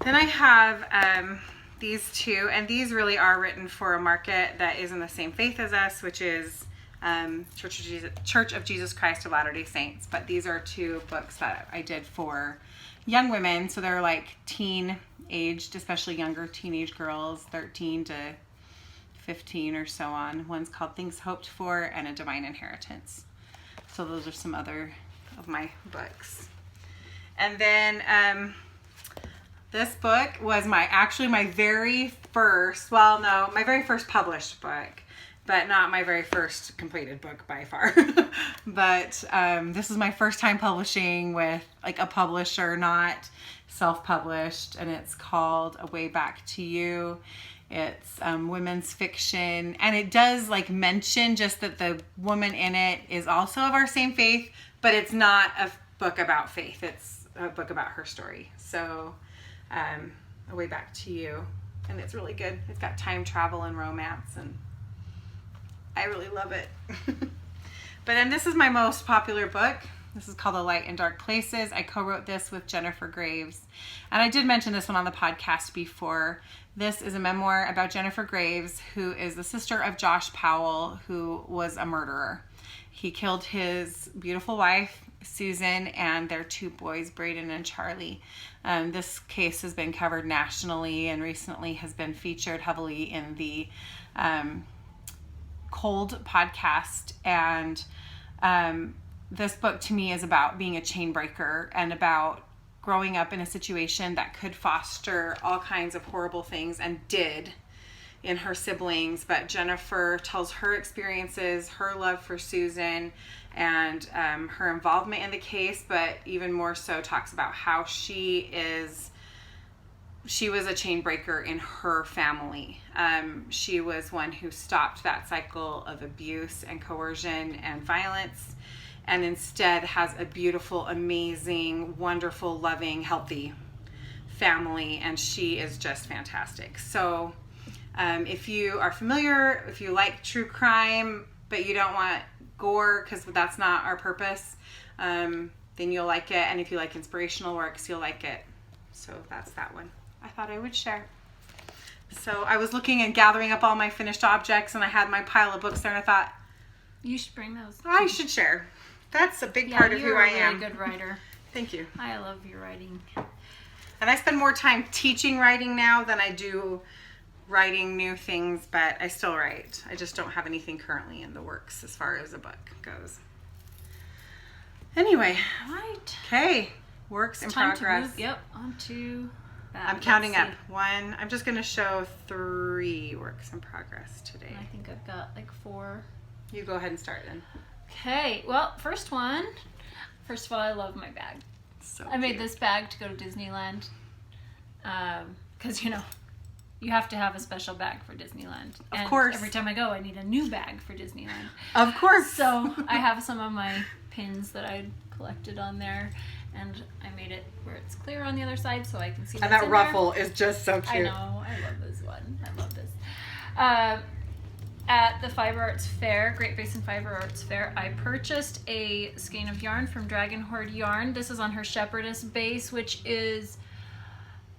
Then I have these two, and these really are written for a market that is in the same faith as us, which is Church of Jesus Christ of Latter-day Saints. But these are two books that I did for young women, so they're like teen-aged, especially younger teenage girls, 13 to 15 or so on. One's called Things Hoped For and A Divine Inheritance. So those are some other of my books. And then this book was my very first published book, but not my very first completed book by far. But this is my first time publishing with like a publisher, not self-published, and it's called A Way Back to You. It's women's fiction, and it does like mention just that the woman in it is also of our same faith, but it's not a book about faith. It's a book about her story. So A Way Back to You, and it's really good. It's got time travel and romance, and I really love it. But then this is my most popular book. This is called The Light in Dark Places. I co-wrote this with Jennifer Graves, and I did mention this one on the podcast before. This is a memoir about Jennifer Graves, who is the sister of Josh Powell, who was a murderer. He killed his beautiful wife, Susan, and their two boys, Braden and Charlie. This case has been covered nationally and recently has been featured heavily in the Cold podcast. And this book to me is about being a chain breaker and about growing up in a situation that could foster all kinds of horrible things, and did, in her siblings. But Jennifer tells her experiences, her love for Susan, and her involvement in the case, but even more so talks about how she was a chain breaker in her family. She was one who stopped that cycle of abuse and coercion and violence, and instead has a beautiful, amazing, wonderful, loving, healthy family, and she is just fantastic. So if you are familiar, if you like true crime, but you don't want gore, because that's not our purpose, then you'll like it. And if you like inspirational works, you'll like it. So that's that one I thought I would share. So I was looking and gathering up all my finished objects, and I had my pile of books there, and I thought, You should bring those. I should share. That's a big part of who I am. You're a really good writer. Thank you. I love your writing. And I spend more time teaching writing now than I do writing new things, but I still write. I just don't have anything currently in the works as far as a book goes. Anyway. Right. Okay. Works in progress. Time to move, yep, on to that. I'm counting up. One. I'm just going to show 3 works in progress today. And I think I've got like 4. You go ahead and start then. Okay, well, first of all, I love my bag. So I made this bag to go to Disneyland. Because, you have to have a special bag for Disneyland. Of course. Every time I go, I need a new bag for Disneyland. Of course. So I have some of my pins that I collected on there, and I made it where it's clear on the other side so I can see. And that ruffle is just so cute. I know. I love this one. I love this. At the Fiber Arts Fair, Great Basin Fiber Arts Fair, I purchased a skein of yarn from Dragon Horde Yarn. This is on her Shepherdess base, which is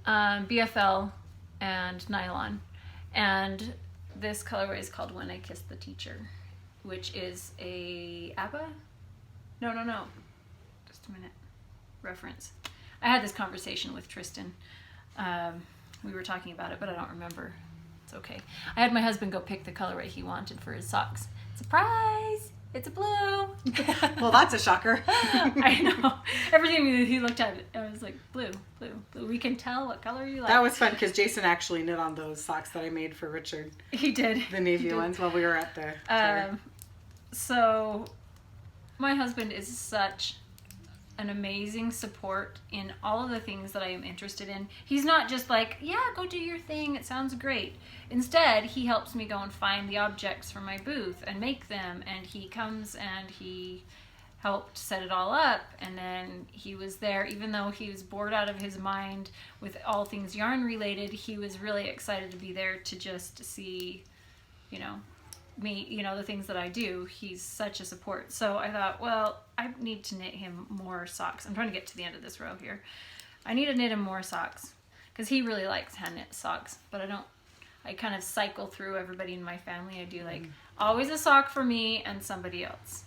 BFL and nylon. And this colorway is called When I Kissed the Teacher, which is a ABBA? No. Just a minute. Reference. I had this conversation with Tristan. We were talking about it, but I don't remember. It's okay. I had my husband go pick the colorway he wanted for his socks. Surprise! It's a blue. Well, that's a shocker. I know. Everything he looked at, I was like, blue. We can tell what color you like. That was fun because Jason actually knit on those socks that I made for Richard. He did. The navy ones while we were at the fair. So, my husband is such an amazing support in all of the things that I am interested in. He's not just like, yeah, go do your thing, it sounds great. Instead, he helps me go and find the objects for my booth and make them, and he comes and he helped set it all up, and then he was there. Even though he was bored out of his mind with all things yarn related, he was really excited to be there to just see, you know, me, you know, the things that I do. He's such a support. So I thought, well, I need to knit him more socks. I'm trying to get to the end of this row here. I need to knit him more socks because he really likes hand knit socks, but I kind of cycle through everybody in my family. I do like always a sock for me and somebody else.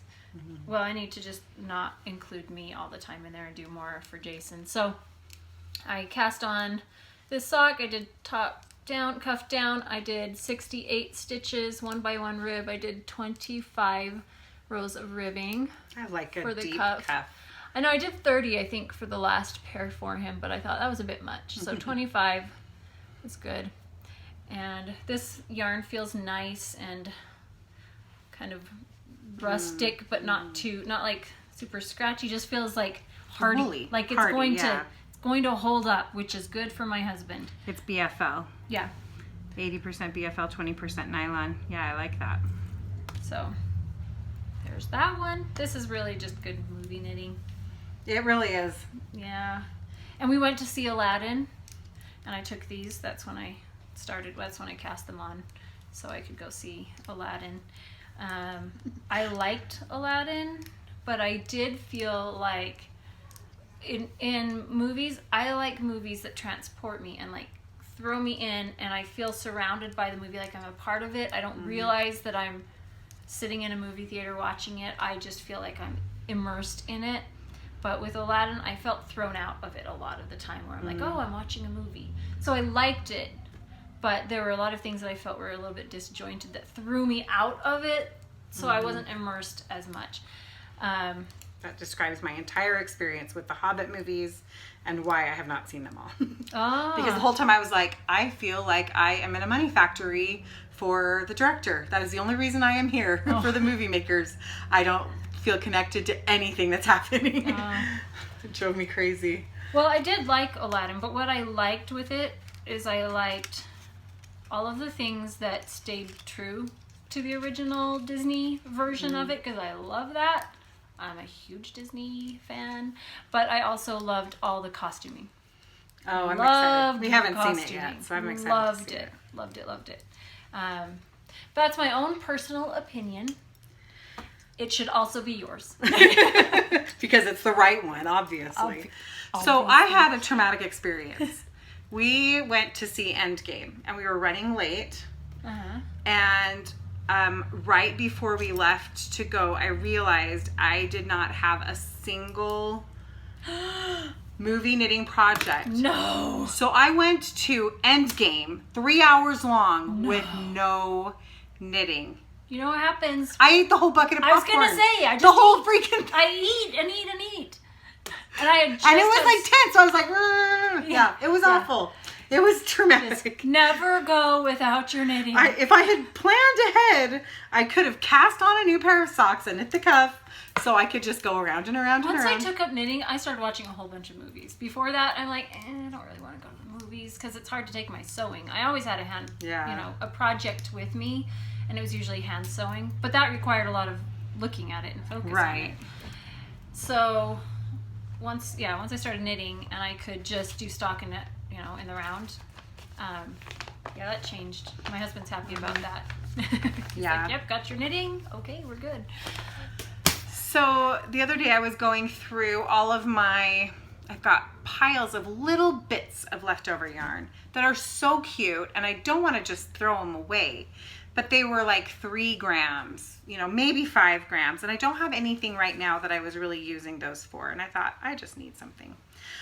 Well, I need to just not include me all the time in there and do more for Jason. So I cast on this sock. I did top down, cuff down. I did 68 stitches, 1 by 1 rib. I did 25 rows of ribbing. I like a for the deep cuff. cuff. I know I did 30, I think, for the last pair for him, but I thought that was a bit much. So 25 was good. And this yarn feels nice and kind of rustic, but not like super scratchy. Just feels like hardy, woolly, like it's hardy, going to hold up, which is good for my husband. It's BFL. Yeah. 80% BFL, 20% nylon. Yeah, I like that. So there's that one. This is really just good movie knitting. It really is. Yeah. And we went to see Aladdin, and I took these. That's when I cast them on, so I could go see Aladdin. I liked Aladdin, but I did feel like in movies, I like movies that transport me and like throw me in, and I feel surrounded by the movie, like I'm a part of it. I don't realize that I'm sitting in a movie theater watching it. I just feel like I'm immersed in it. But with Aladdin, I felt thrown out of it a lot of the time, where I'm like, oh, I'm watching a movie. So I liked it, but there were a lot of things that I felt were a little bit disjointed that threw me out of it, so I wasn't immersed as much. That describes my entire experience with the Hobbit movies and why I have not seen them all. Because the whole time I was like, I feel like I am in a money factory for the director. That is the only reason I am here, for the movie makers. I don't feel connected to anything that's happening. It drove me crazy. Well, I did like Aladdin, but what I liked with it is I liked all of the things that stayed true to the original Disney version of it, because I love that. I'm a huge Disney fan, but I also loved all the costuming. Oh, I'm excited. We haven't seen it yet, so I'm excited to see it. Loved it. That's my own personal opinion. It should also be yours. Because it's the right one, obviously. So I had a traumatic experience. We went to see Endgame, and we were running late. And right before we left to go, I realized I did not have a single movie knitting project. No. So I went to Endgame, 3 hours long, with no knitting. You know what happens? I ate the whole bucket of popcorn. I was gonna say, the whole freaking thing. I eat and eat and eat. And I had just and it was like tense, so I was like, yeah, it was awful. It was traumatic. Never go without your knitting. If I had planned ahead, I could have cast on a new pair of socks and knit the cuff, so I could just go around and around and around. Once I took up knitting, I started watching a whole bunch of movies. Before that, I'm like, I don't really want to go to the movies because it's hard to take my sewing. I always had a project with me, and it was usually hand sewing, but that required a lot of looking at it and focus on it. So once I started knitting and I could just do stockinette, in the round, that changed. My husband's happy about that. He's like, yep, got your knitting. Okay, we're good. So the other day I was going through all of I've got piles of little bits of leftover yarn that are so cute, and I don't want to just throw them away. But they were like 3 grams, maybe 5 grams. And I don't have anything right now that I was really using those for. And I thought, I just need something.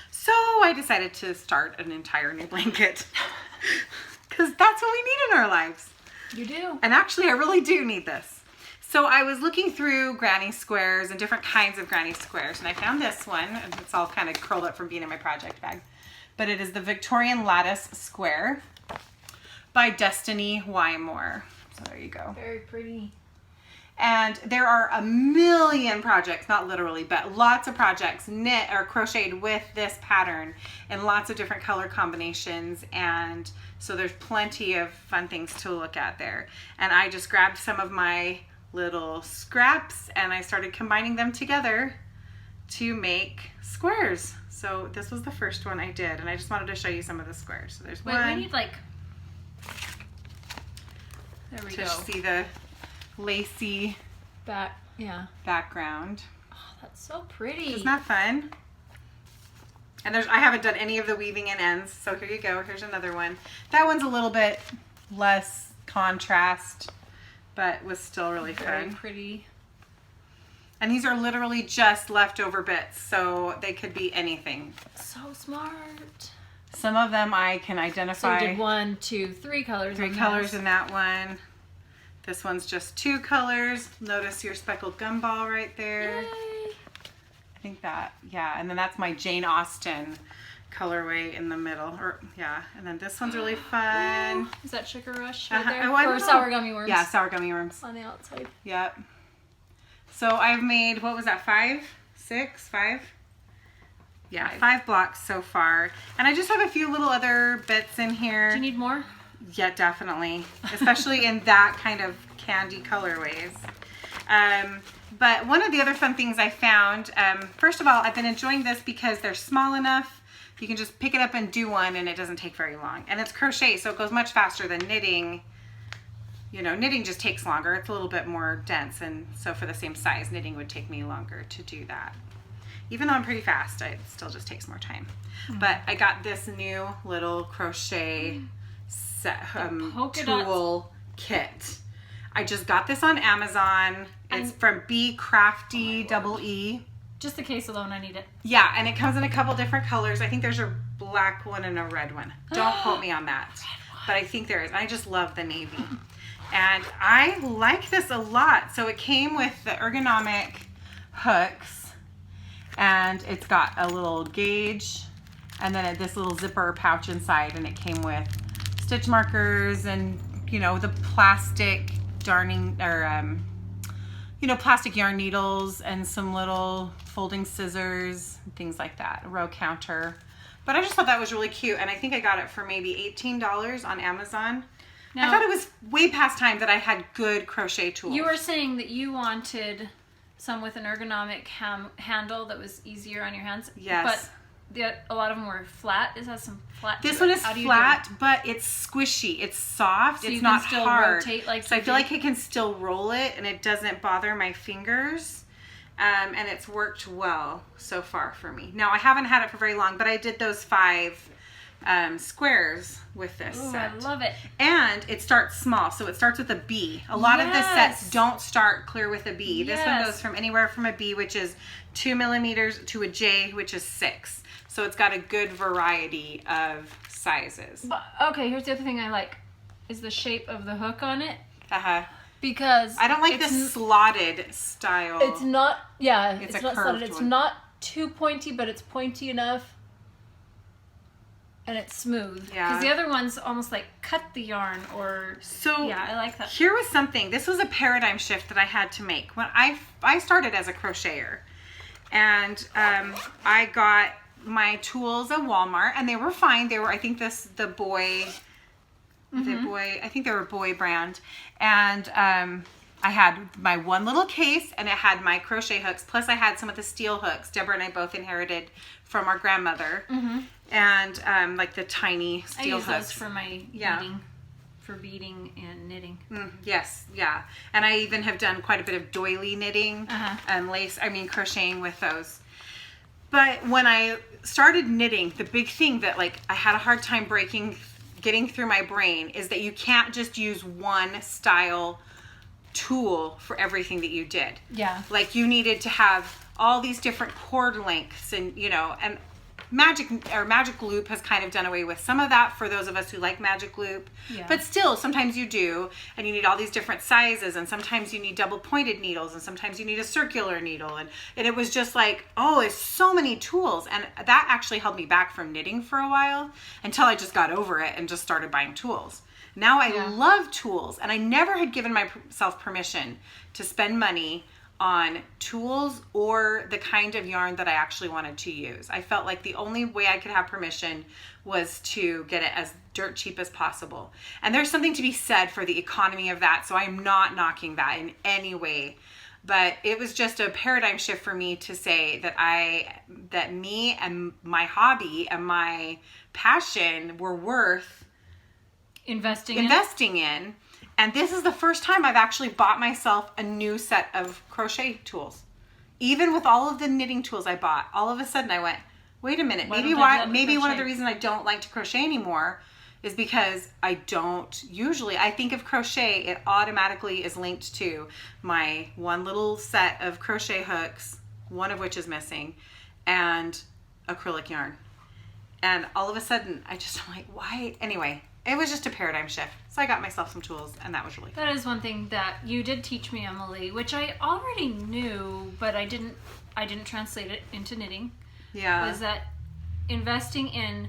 So I decided to start an entire new blanket. Because that's what we need in our lives. You do. And actually, I really do need this. So I was looking through granny squares and different kinds of granny squares. And I found this one. And it's all kind of curled up from being in my project bag. But it is the Victorian Lattice Square by Destiny Wymore. So there you go. Very pretty. And there are a million projects, not literally, but lots of projects knit or crocheted with this pattern in lots of different color combinations. And so there's plenty of fun things to look at there. And I just grabbed some of my little scraps and I started combining them together to make squares. So this was the first one I did, and I just wanted to show you some of the squares. So there's one. Wait, we need like, there we to go. see the lacy background. Oh, that's so pretty. Isn't that fun? And I haven't done any of the weaving in ends, so here you go. Here's another one. That one's a little bit less contrast, but was still really Very fun. pretty. And these are literally just leftover bits, so they could be anything. So smart. Some of them I can So identify. you did 1, 2, 3 colors. Three colors in that one. This one's just 2 colors. Notice your speckled gumball right there. Yay. I think that, yeah. And then that's my Jane Austen colorway in the middle. Or yeah. And then this one's really fun. Ooh, is that Sugar Rush right there? Oh, I don't or know. sour gummy worms? Yeah, sour gummy worms. On the outside. Yep. So I've made, what was that, 5? 6? 5? Yeah, 5 blocks so far. And I just have a few little other bits in here. Do you need more? Yeah, definitely. Especially in that kind of candy colorways. But one of the other fun things I found, first of all, I've been enjoying this because they're small enough. You can just pick it up and do one and it doesn't take very long. And it's crochet, so it goes much faster than knitting. You know, knitting just takes longer. It's a little bit more dense, and so for the same size, knitting would take me longer to do that. Even though I'm pretty fast, it still just takes more time. But I got this new little crochet set, tool kit. I just got this on Amazon. It's from Be Crafty Double E. Just the case alone, I need it. Yeah, and it comes in a couple different colors. I think there's a black one and a red one. Don't quote me on that. But I think there is. I just love the navy. And I like this a lot. So it came with the ergonomic hooks, and it's got a little gauge, and then this little zipper pouch inside, and it came with stitch markers and, you know, the plastic darning, or plastic yarn needles and some little folding scissors, things like that, a row counter. But I just thought that was really cute, and I think I got it for maybe $18 on Amazon. Now, I thought it was way past time that I had good crochet tools. You were saying that you wanted some with an ergonomic handle that was easier on your hands. Yes. But a lot of them were flat. This has some flat This to one it. is How do you flat, but it's squishy. It's soft. So it's you not can still hard. rotate like so you I feel do. like I can still roll it, and it doesn't bother my fingers. And it's worked well so far for me. Now, I haven't had it for very long, but I did those 5 squares with this set. I love it. And it starts small, so it starts with a B. A lot of the sets don't start clear with a B. This one goes from anywhere from a B, which is 2 millimeters, to a J, which is 6. So it's got a good variety of sizes. But, okay, here's the other thing I like, is the shape of the hook on it. Because I don't like the slotted style. It's not, It's it's a not curved slotted. It's one. not too pointy, but it's pointy enough. And it's smooth. Yeah. Because the other ones almost like cut the yarn or... So yeah, I like that. Here was something. This was a paradigm shift that I had to make. When I started as a crocheter, and I got my tools at Walmart, and they were fine. They were, I think the boy, I think they were boy brand. And I had my one little case, and it had my crochet hooks, plus I had some of the steel hooks. Deborah and I both inherited from our grandmother. And like the tiny steel hooks. I use those for my beading, for beading and knitting. Yes, yeah. And I even have done quite a bit of doily knitting and crocheting with those. But when I started knitting, the big thing that like I had a hard time getting through my brain is that you can't just use one style tool for everything that you did. Yeah. Like you needed to have all these different cord lengths, and and Magic Loop has kind of done away with some of that for those of us who like Magic Loop. Yeah. But still, sometimes you do, and you need all these different sizes, and sometimes you need double pointed needles, and sometimes you need a circular needle, and it was just like, oh, it's so many tools, and that actually held me back from knitting for a while until I just got over it and just started buying tools. Now I love tools, and I never had given myself permission to spend money on tools or the kind of yarn that I actually wanted to use. I felt like the only way I could have permission was to get it as dirt cheap as possible. And there's something to be said for the economy of that, so I'm not knocking that in any way. But it was just a paradigm shift for me to say that me and my hobby and my passion were worth investing in. And this is the first time I've actually bought myself a new set of crochet tools. Even with all of the knitting tools I bought, all of a sudden I went, wait a minute, maybe one of the reasons I don't like to crochet anymore is because I think of crochet, it automatically is linked to my one little set of crochet hooks, one of which is missing, and acrylic yarn. And all of a sudden I'm like, why? Anyway, it was just a paradigm shift. So I got myself some tools, and that was really fun. That is one thing that you did teach me, Emily, which I already knew, but I didn't translate it into knitting. Yeah. Was that investing in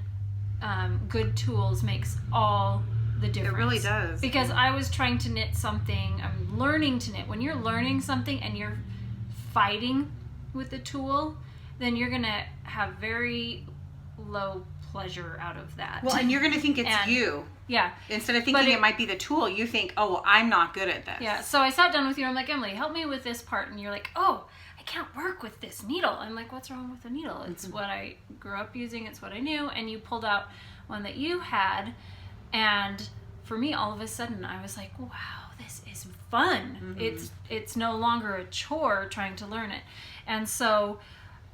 good tools makes all the difference. It really does. Because I was trying to knit something, I'm learning to knit. When you're learning something and you're fighting with the tool, then you're going to have very low pleasure out of that. Well, and you're going to think it's you. Yeah. Instead of thinking it might be the tool, you think, oh, well, I'm not good at this. Yeah. So I sat down with you. I'm like, Emily, help me with this part. And you're like, oh, I can't work with this needle. I'm like, what's wrong with the needle? It's what I grew up using. It's what I knew. And you pulled out one that you had. And for me, all of a sudden, I was like, wow, this is fun. Mm-hmm. It's no longer a chore trying to learn it. And so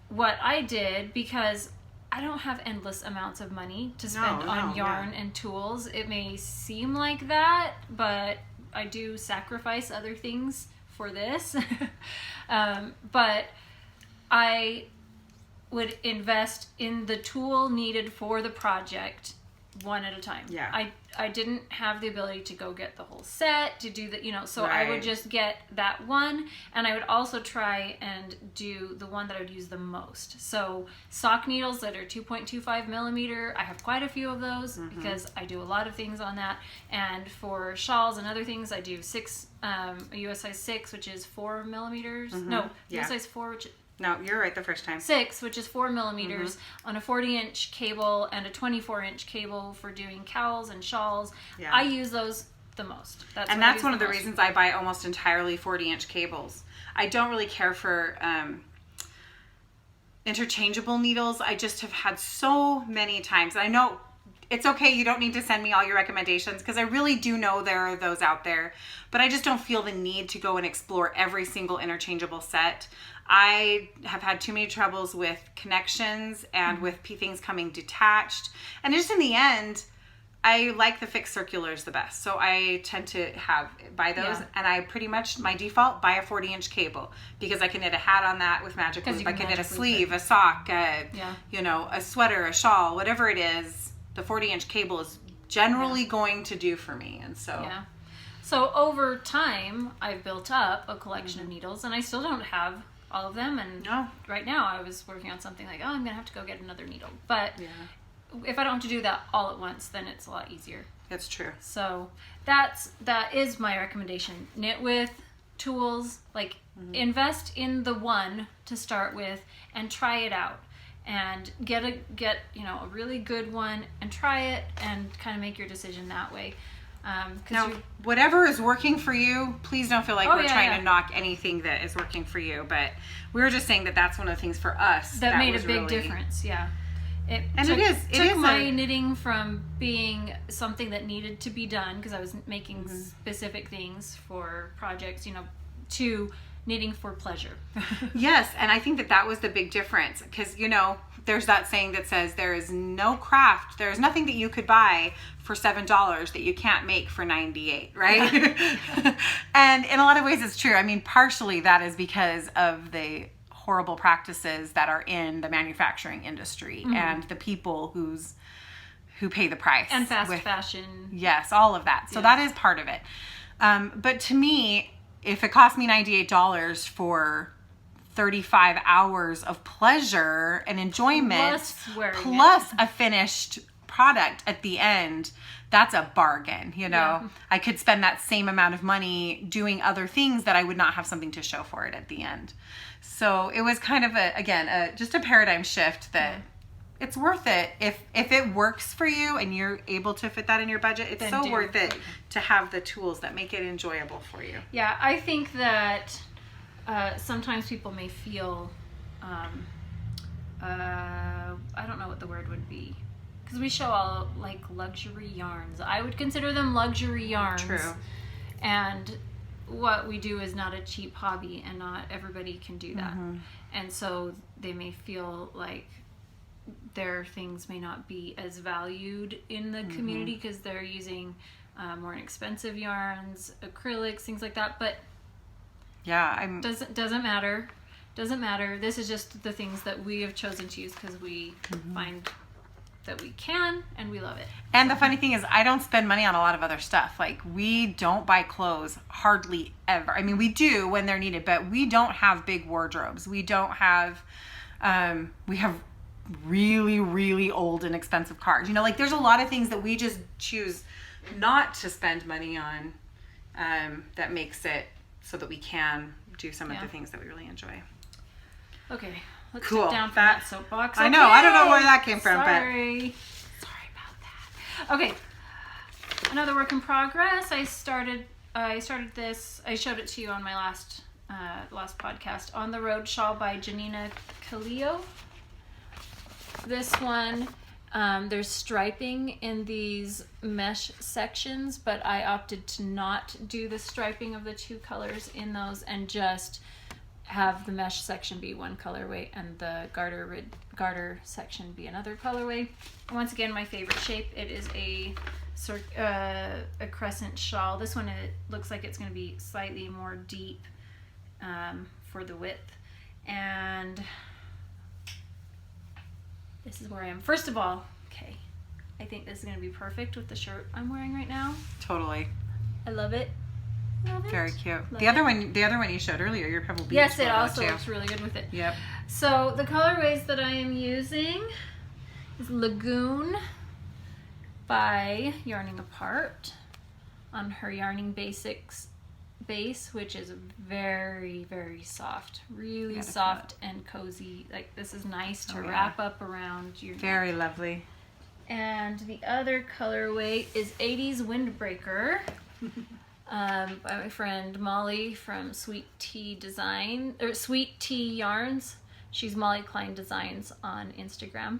what I did, because I don't have endless amounts of money to spend on yarn and tools. It may seem like that, but I do sacrifice other things for this. But I would invest in the tool needed for the project one at a time. Yeah. I didn't have the ability to go get the whole set, to do that, so right. I would just get that one, and I would also try and do the one that I would use the most. So sock needles that are 2.25 millimeter, I have quite a few of those because I do a lot of things on that. And for shawls and other things, I do a US size 6, which is 4 millimeters. No, US size 4, which No, you're right the first time. 6, which is 4 millimeters on a 40-inch cable and a 24-inch cable for doing cowls and shawls. Yeah. I use those the most. That's one of the reasons I buy almost entirely 40-inch cables. I don't really care for interchangeable needles. I just have had so many times. I know it's okay, you don't need to send me all your recommendations because I really do know there are those out there, but I just don't feel the need to go and explore every single interchangeable set. I have had too many troubles with connections and with things coming detached. And just in the end, I like the fixed circulars the best. So I tend to buy those. Yeah. And I pretty much, my default, buy a 40-inch cable because I can knit a hat on that with magic loop. I can knit a sleeve, a sock, a sweater, a shawl, whatever it is. The 40-inch cable is generally going to do for me. And so... Yeah. So over time, I've built up a collection of needles, and I still don't have all of them. And right now I was working on something like, I'm going to have to go get another needle. But if I don't have to do that all at once, then it's a lot easier. That's true. So that is my recommendation. Knit with tools, like invest in the one to start with and try it out. And get a really good one and try it and kind of make your decision that way. Now, whatever is working for you, please don't feel like we're trying to knock anything that is working for you. But we were just saying that that's one of the things for us that made a big difference. Yeah, it took my knitting from being something that needed to be done because I was making specific things for projects, to knitting for pleasure. Yes, and I think that was the big difference because, there's that saying that says there is no craft, there's nothing that you could buy for $7 that you can't make for $98, right? Yeah. And in a lot of ways it's true. I mean, partially that is because of the horrible practices that are in the manufacturing industry and the people who pay the price. And fast fashion. Yes, all of that. So that is part of it. But to me, if it cost me $98 for 35 hours of pleasure and enjoyment, plus a finished product at the end, that's a bargain, you know. Yeah. I could spend that same amount of money doing other things that I would not have something to show for it at the end. So it was kind of just a paradigm shift that it's worth it. If it works for you and you're able to fit that in your budget, it's so worth it to have the tools that make it enjoyable for you. Yeah, I think that sometimes people may feel, I don't know what the word would be, because we show all like luxury yarns. I would consider them luxury yarns. True. And what we do is not a cheap hobby, and not everybody can do that. Mm-hmm. And so they may feel like their things may not be as valued in the community because they're using more inexpensive yarns, acrylics, things like that. But yeah, doesn't matter. Doesn't matter. This is just the things that we have chosen to use because we find that we can and we love it. And the funny thing is, I don't spend money on a lot of other stuff. Like, we don't buy clothes hardly ever. I mean, we do when they're needed, but we don't have big wardrobes. We don't have, we have really, really old and expensive cars. You know, like, there's a lot of things that we just choose not to spend money on, that makes it so that we can do some of the things that we really enjoy. Okay. Let's cool. step down from that soapbox. I know. I don't know where that came from. Sorry about that. Okay. Another work in progress. I started this. I showed it to you on my last podcast. On the Road Shawl by Janina Kaleo. This one, there's striping in these mesh sections, but I opted to not do the striping of the two colors in those and just have the mesh section be one colorway and the garter section be another colorway. And once again, my favorite shape. It is a crescent shawl. This one, it looks like it's going to be slightly more deep for the width. And this is where I am. First of all, okay, I think this is going to be perfect with the shirt I'm wearing right now. Totally. I love it. Very cute. Love the other one you showed earlier, your Pebble Beach. Yes, it also looks really good with it. Yep. So the colorways that I am using is Lagoon by Yarning Apart on her Yarning Basics base, which is very, very soft. Really soft and cozy. Like, this is nice to wrap up around your Very neck. lovely. And the other colorway is 80s Windbreaker. By my friend Molly from Sweet Tea Yarns. She's Molly Klein Designs on Instagram.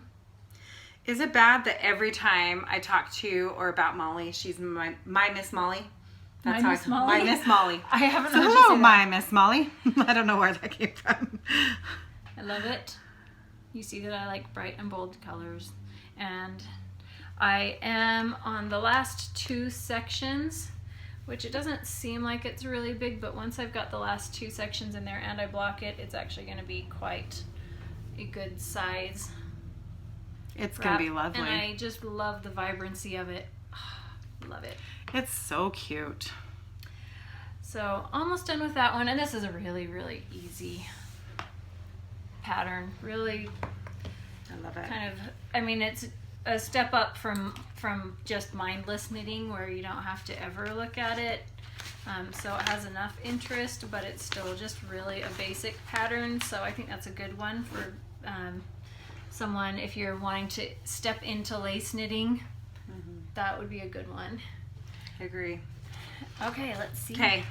Is it bad that every time I talk to or about Molly, she's my Miss Molly? My Miss Molly? My Miss Molly. I haven't So heard you hello, say my Miss Molly. I don't know where that came from. I love it. You see that I like bright and bold colors. And I am on the last two sections, which it doesn't seem like it's really big, but once I've got the last two sections in there and I block it, it's actually going to be quite a good size. It's going to be lovely. And I just love the vibrancy of it. Love it. It's so cute. So almost done with that one. And this is a really, really easy pattern. Really, I love it. kind of, I mean, it's a step up from just mindless knitting where you don't have to ever look at it. So it has enough interest, but it's still just really a basic pattern. So I think that's a good one for someone if you're wanting to step into lace knitting. That would be a good one. I agree. Okay, let's see. Okay,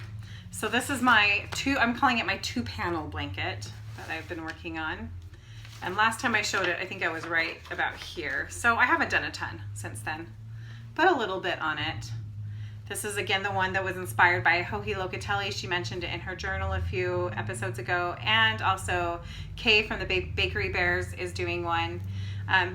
so this is my I'm calling it my 2-panel blanket that I've been working on. And last time I showed it, I think I was right about here. So I haven't done a ton since then, but a little bit on it. This is again the one that was inspired by Joji Locatelli. She mentioned it in her journal a few episodes ago. And also Kay from the Bakery Bears is doing one.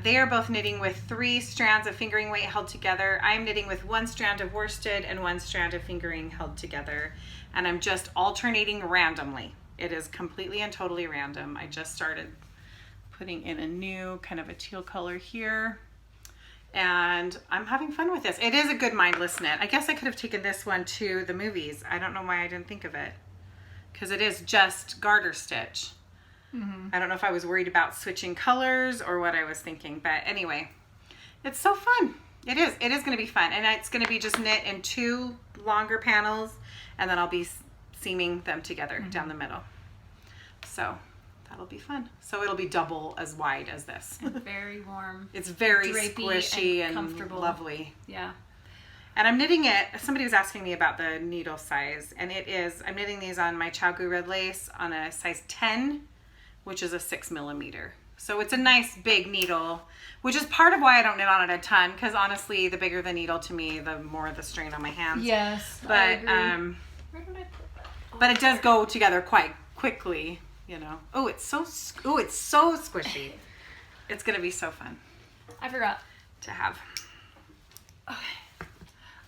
They are both knitting with 3 strands of fingering weight held together. I'm knitting with 1 strand of worsted and 1 strand of fingering held together. And I'm just alternating randomly. It is completely and totally random. I just started putting in a new kind of a teal color here. And I'm having fun with this. It is a good mindless knit. I guess I could have taken this one to the movies. I don't know why I didn't think of it. Because it is just garter stitch. I don't know if I was worried about switching colors or what I was thinking. But anyway, It's so fun. It is. It is going to be fun. And it's going to be just knit in 2 longer panels, and then I'll be seaming them together down the middle. So that'll be fun. So it'll be double as wide as this. And very warm. It's very drapey squishy and comfortable. lovely. Yeah. And I'm knitting it, somebody was asking me about the needle size, and I'm knitting these on my Chowgu red lace on a size 10, which is a 6 millimeter. So it's a nice big needle, which is part of why I don't knit on it a ton, because honestly, the bigger the needle to me, the more the strain on my hands. Yes, but I agree. Where did I put that? but it does go together quite quickly, you know. Oh, it's so squishy. It's gonna be so fun I forgot. to have.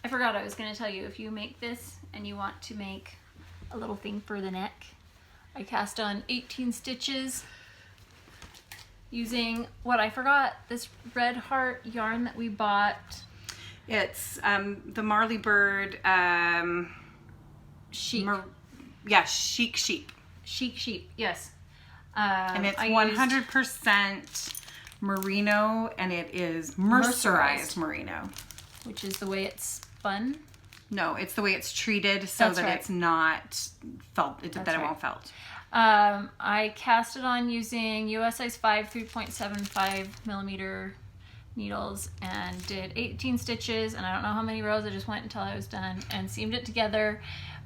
I forgot I was going to tell you, if you make this and you want to make a little thing for the neck, I cast on 18 stitches using what I forgot, this Red Heart yarn that we bought. It's the Marley Bird Chic. Chic Sheep. Chic Sheep, yes. And it's I 100% merino, and it is mercerized merino. which is the way it's spun. No, it's the way it's treated so that it's not felt, that it won't felt. I cast it on using US size 5 3.75 millimeter needles and did 18 stitches, and I don't know how many rows. I just went until I was done and seamed it together.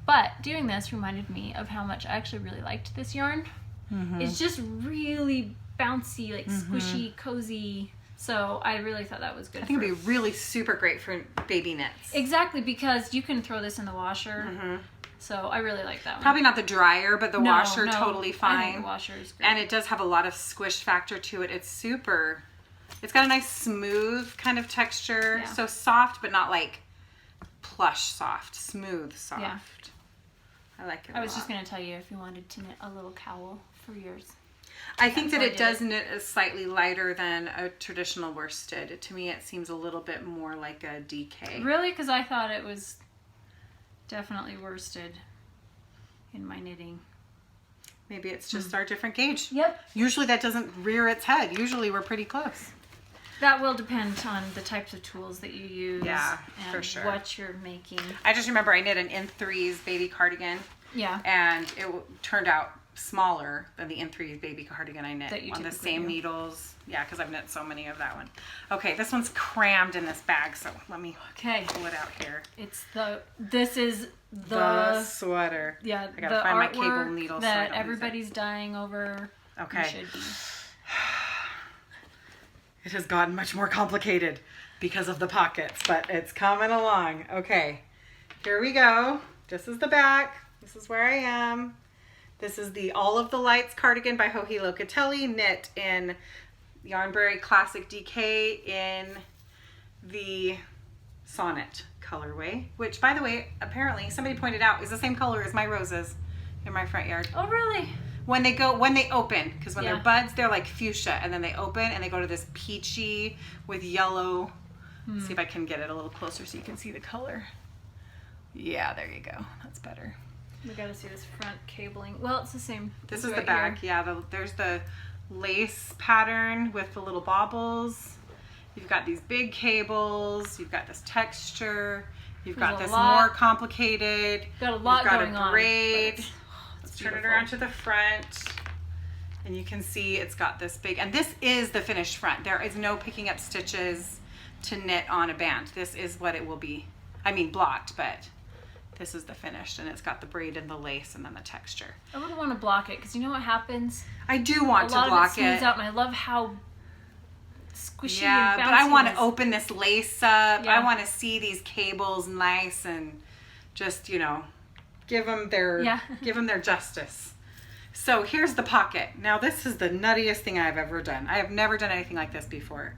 But doing this reminded me of how much I actually really liked this yarn. Mm-hmm. It's just really bouncy, like squishy, cozy. So I really thought that was good. I think it'd be really super great for baby knits. Exactly, because you can throw this in the washer. Mm-hmm. So I really like that one. Probably not the dryer, but the washer, totally fine. I think the washer is great. And it does have a lot of squish factor to it. It's got a nice smooth kind of texture. Yeah. So soft, but not like plush soft. Smooth soft. Yeah. I like it. I was just going to tell you if you wanted to knit a little cowl for yours. I think that it does knit slightly lighter than a traditional worsted. To me, it seems a little bit more like a DK. Really? Because I thought it was definitely worsted in my knitting. Maybe it's just our different gauge. Yep. Usually that doesn't rear its head. Usually we're pretty close. That will depend on the types of tools that you use. Yeah, and for sure. what you're making. I just remember I knit an N3's baby cardigan. Yeah. And it turned out smaller than the N3's baby cardigan I knit on the same needles. Yeah, because I've knit so many of that one. Okay, this one's crammed in this bag, so let me pull it out here. This is the sweater. Yeah, I gotta find my cable needle that everybody's dying over. Okay. Should be. It has gotten much more complicated because of the pockets, but it's coming along. Okay, here we go. This is the back. This is where I am. This is the All of the Lights cardigan by Joji Locatelli, knit in Yarnbrary Classic DK in the Sonnet colorway, which, by the way, apparently somebody pointed out is the same color as my roses in my front yard. Oh, really? When they open, because when they're buds, they're like fuchsia, and then they open and they go to this peachy with yellow. Let's see if I can get it a little closer so you can see the color. Yeah, there you go. That's better. We gotta see this front cabling. Well, it's the same. This is the back. Here. Yeah, there's the lace pattern with the little baubles. You've got these big cables. You've got this texture. You've got this more complicated. Got a lot going on. You've got a braid. Let's turn it around to the front. And you can see it's got this big, and this is the finished front. There is no picking up stitches to knit on a band. This is what it will be. I mean blocked, but this is the finished, and it's got the braid and the lace and then the texture. I wouldn't want to block it because you know what happens? I do want to block it. A lot of it smooths out, and I love how squishy and bouncy. But I want to open this lace up. Yeah. I want to see these cables nice and just, give them their justice. So here's the pocket. Now this is the nuttiest thing I've ever done. I have never done anything like this before.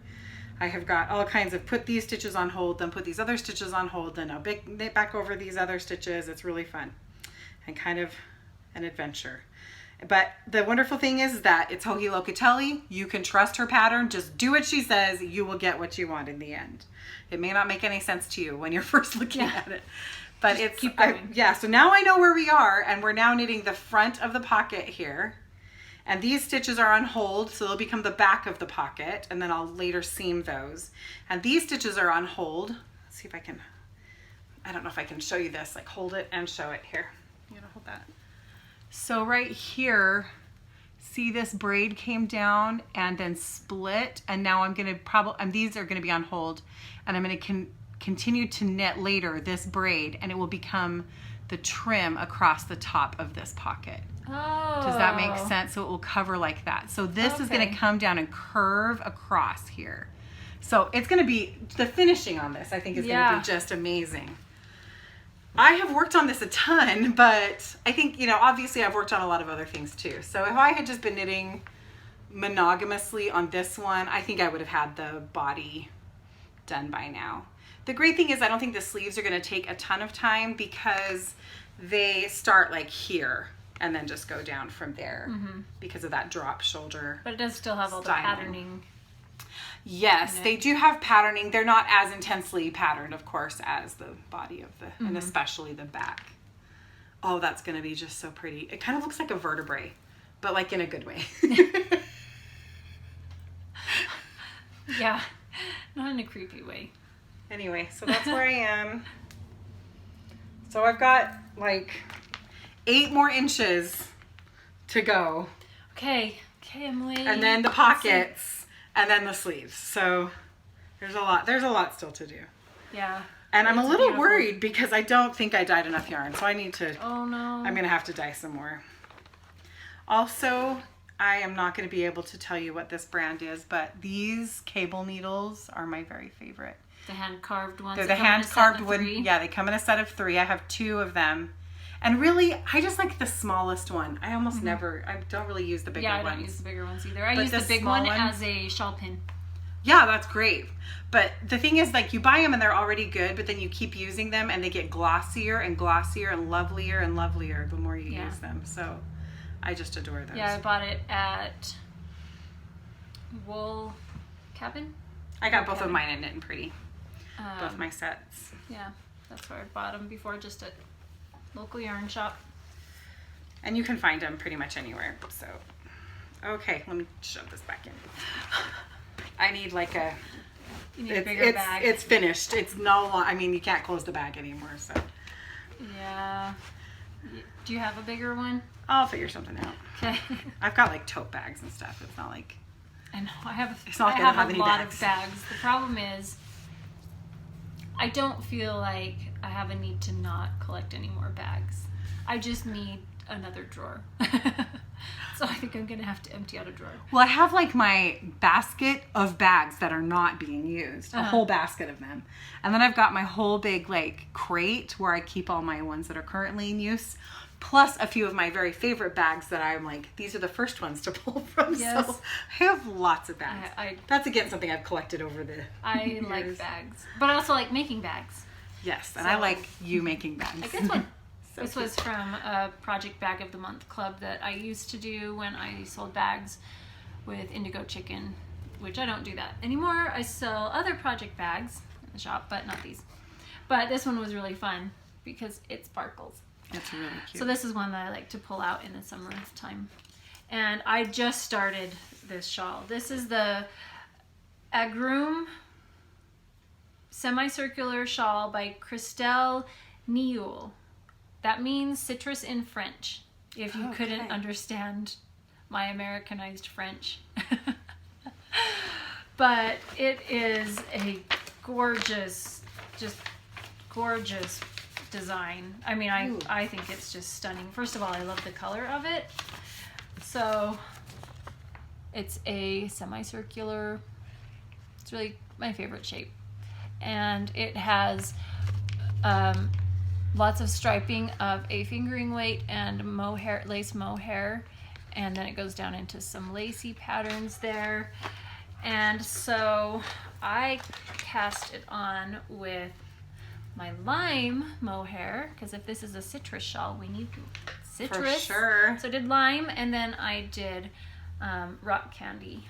I have got all kinds of put these stitches on hold, then put these other stitches on hold, then I'll knit back over these other stitches. It's really fun and kind of an adventure. But the wonderful thing is that it's Joji Locatelli. You can trust her pattern. Just do what she says. You will get what you want in the end. It may not make any sense to you when you're first looking at it. But just keep going. So now I know where we are, and we're now knitting the front of the pocket here. And these stitches are on hold, so they'll become the back of the pocket, and then I'll later seam those. And these stitches are on hold. Let's see if I can, I don't know if I can show you this, like hold it and show it here. You gotta hold that. So right here, see this braid came down and then split, and now I'm gonna and these are gonna be on hold, and I'm gonna continue to knit later this braid, and it will become the trim across the top of this pocket. Oh. Does that make sense? So it will cover like that. So this is gonna come down and curve across here. So it's gonna be, the finishing on this I think is gonna be just amazing. I have worked on this a ton, but I think, you know, obviously I've worked on a lot of other things too. So if I had just been knitting monogamously on this one, I think I would have had the body done by now. The great thing is I don't think the sleeves are going to take a ton of time because they start like here and then just go down from there because of that drop shoulder. But it does still have all the patterning. Yes, they do have patterning. They're not as intensely patterned, of course, as the body of the, and especially the back. Oh, that's going to be just so pretty. It kind of looks like a vertebrae, but like in a good way. Yeah, not in a creepy way. Anyway, so that's where I am. So I've got like 8 more inches to go. Okay, Emily. And then the pockets, and then the sleeves. So there's a lot still to do. Yeah. And I'm a little worried because I don't think I dyed enough yarn, so I need to. Oh no. I'm gonna have to dye some more. Also, I am not going to be able to tell you what this brand is, but these cable needles are my very favorite. The hand-carved ones. They're the hand-carved wooden. Yeah, they come in a set of 3. I have 2 of them. And really, I just like the smallest one. I almost never, I don't really use the bigger ones. Yeah, I don't use the bigger ones either. I use the big one as a shawl pin. Yeah, that's great. But the thing is, like, you buy them and they're already good, but then you keep using them and they get glossier and glossier and lovelier the more you use them. So I just adore those. Yeah, I bought it at Wool Cabin. I got both of mine at Knit and Pretty. Both my sets. Yeah, that's where I bought them before, just at local yarn shop. And you can find them pretty much anywhere. So, okay, let me shove this back in. I need like a. You need a bigger bag. It's finished. It's no long. I mean, you can't close the bag anymore. So. Yeah. Do you have a bigger one? I'll figure something out. Okay. I've got like tote bags and stuff. It's not like. I know. I have any a lot bags. of bags. The problem is, I don't feel like I have a need to not collect any more bags. I just need another drawer. So I think I'm going to have to empty out a drawer. Well, I have like my basket of bags that are not being used, a whole basket of them. And then I've got my whole big like crate where I keep all my ones that are currently in use, plus a few of my very favorite bags that I'm like, these are the first ones to pull from. Yes. So I have lots of bags. That's again something I've collected over the years. Like bags, but I also like making bags. Yes, and I like you making bags. I guess one. So this was from a Project Bag of the Month club that I used to do when I sold bags with Indigo Chicken, which I don't do that anymore. I sell other project bags in the shop, but not these. But this one was really fun because it sparkles. It's really cute. So this is one that I like to pull out in the summertime. And I just started this shawl. This is the Agrumes semicircular shawl by Christelle Nioul. That means citrus in French, if you couldn't understand my Americanized French. But it is a gorgeous, just gorgeous design. I mean, I think it's just stunning. First of all, I love the color of it. So it's a semicircular, it's really my favorite shape. And it has lots of striping of a fingering weight and mohair, lace mohair, and then it goes down into some lacy patterns there. And so I cast it on with my lime mohair, because if this is a citrus shawl, we need citrus. For sure. So I did lime, and then I did rock candy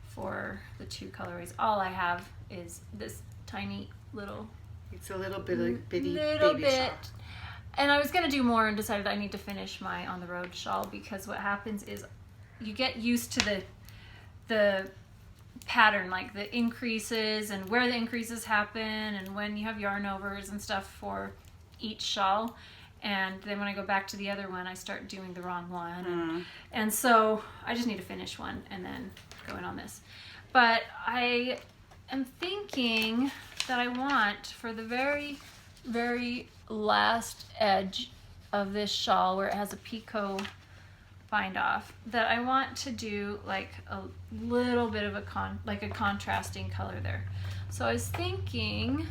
for the 2 colorways. All I have is this tiny little. It's a little bitty baby shawl. And I was going to do more and decided I need to finish my on the road shawl, because what happens is you get used to the pattern, like the increases and where the increases happen and when you have yarn overs and stuff for each shawl. And then when I go back to the other one, I start doing the wrong one. And so I just need to finish one and then go in on this. But I am thinking that I want, for the very, very last edge of this shawl where it has a picot bind off, that I want to do like a little bit of a contrasting color there. So I was thinking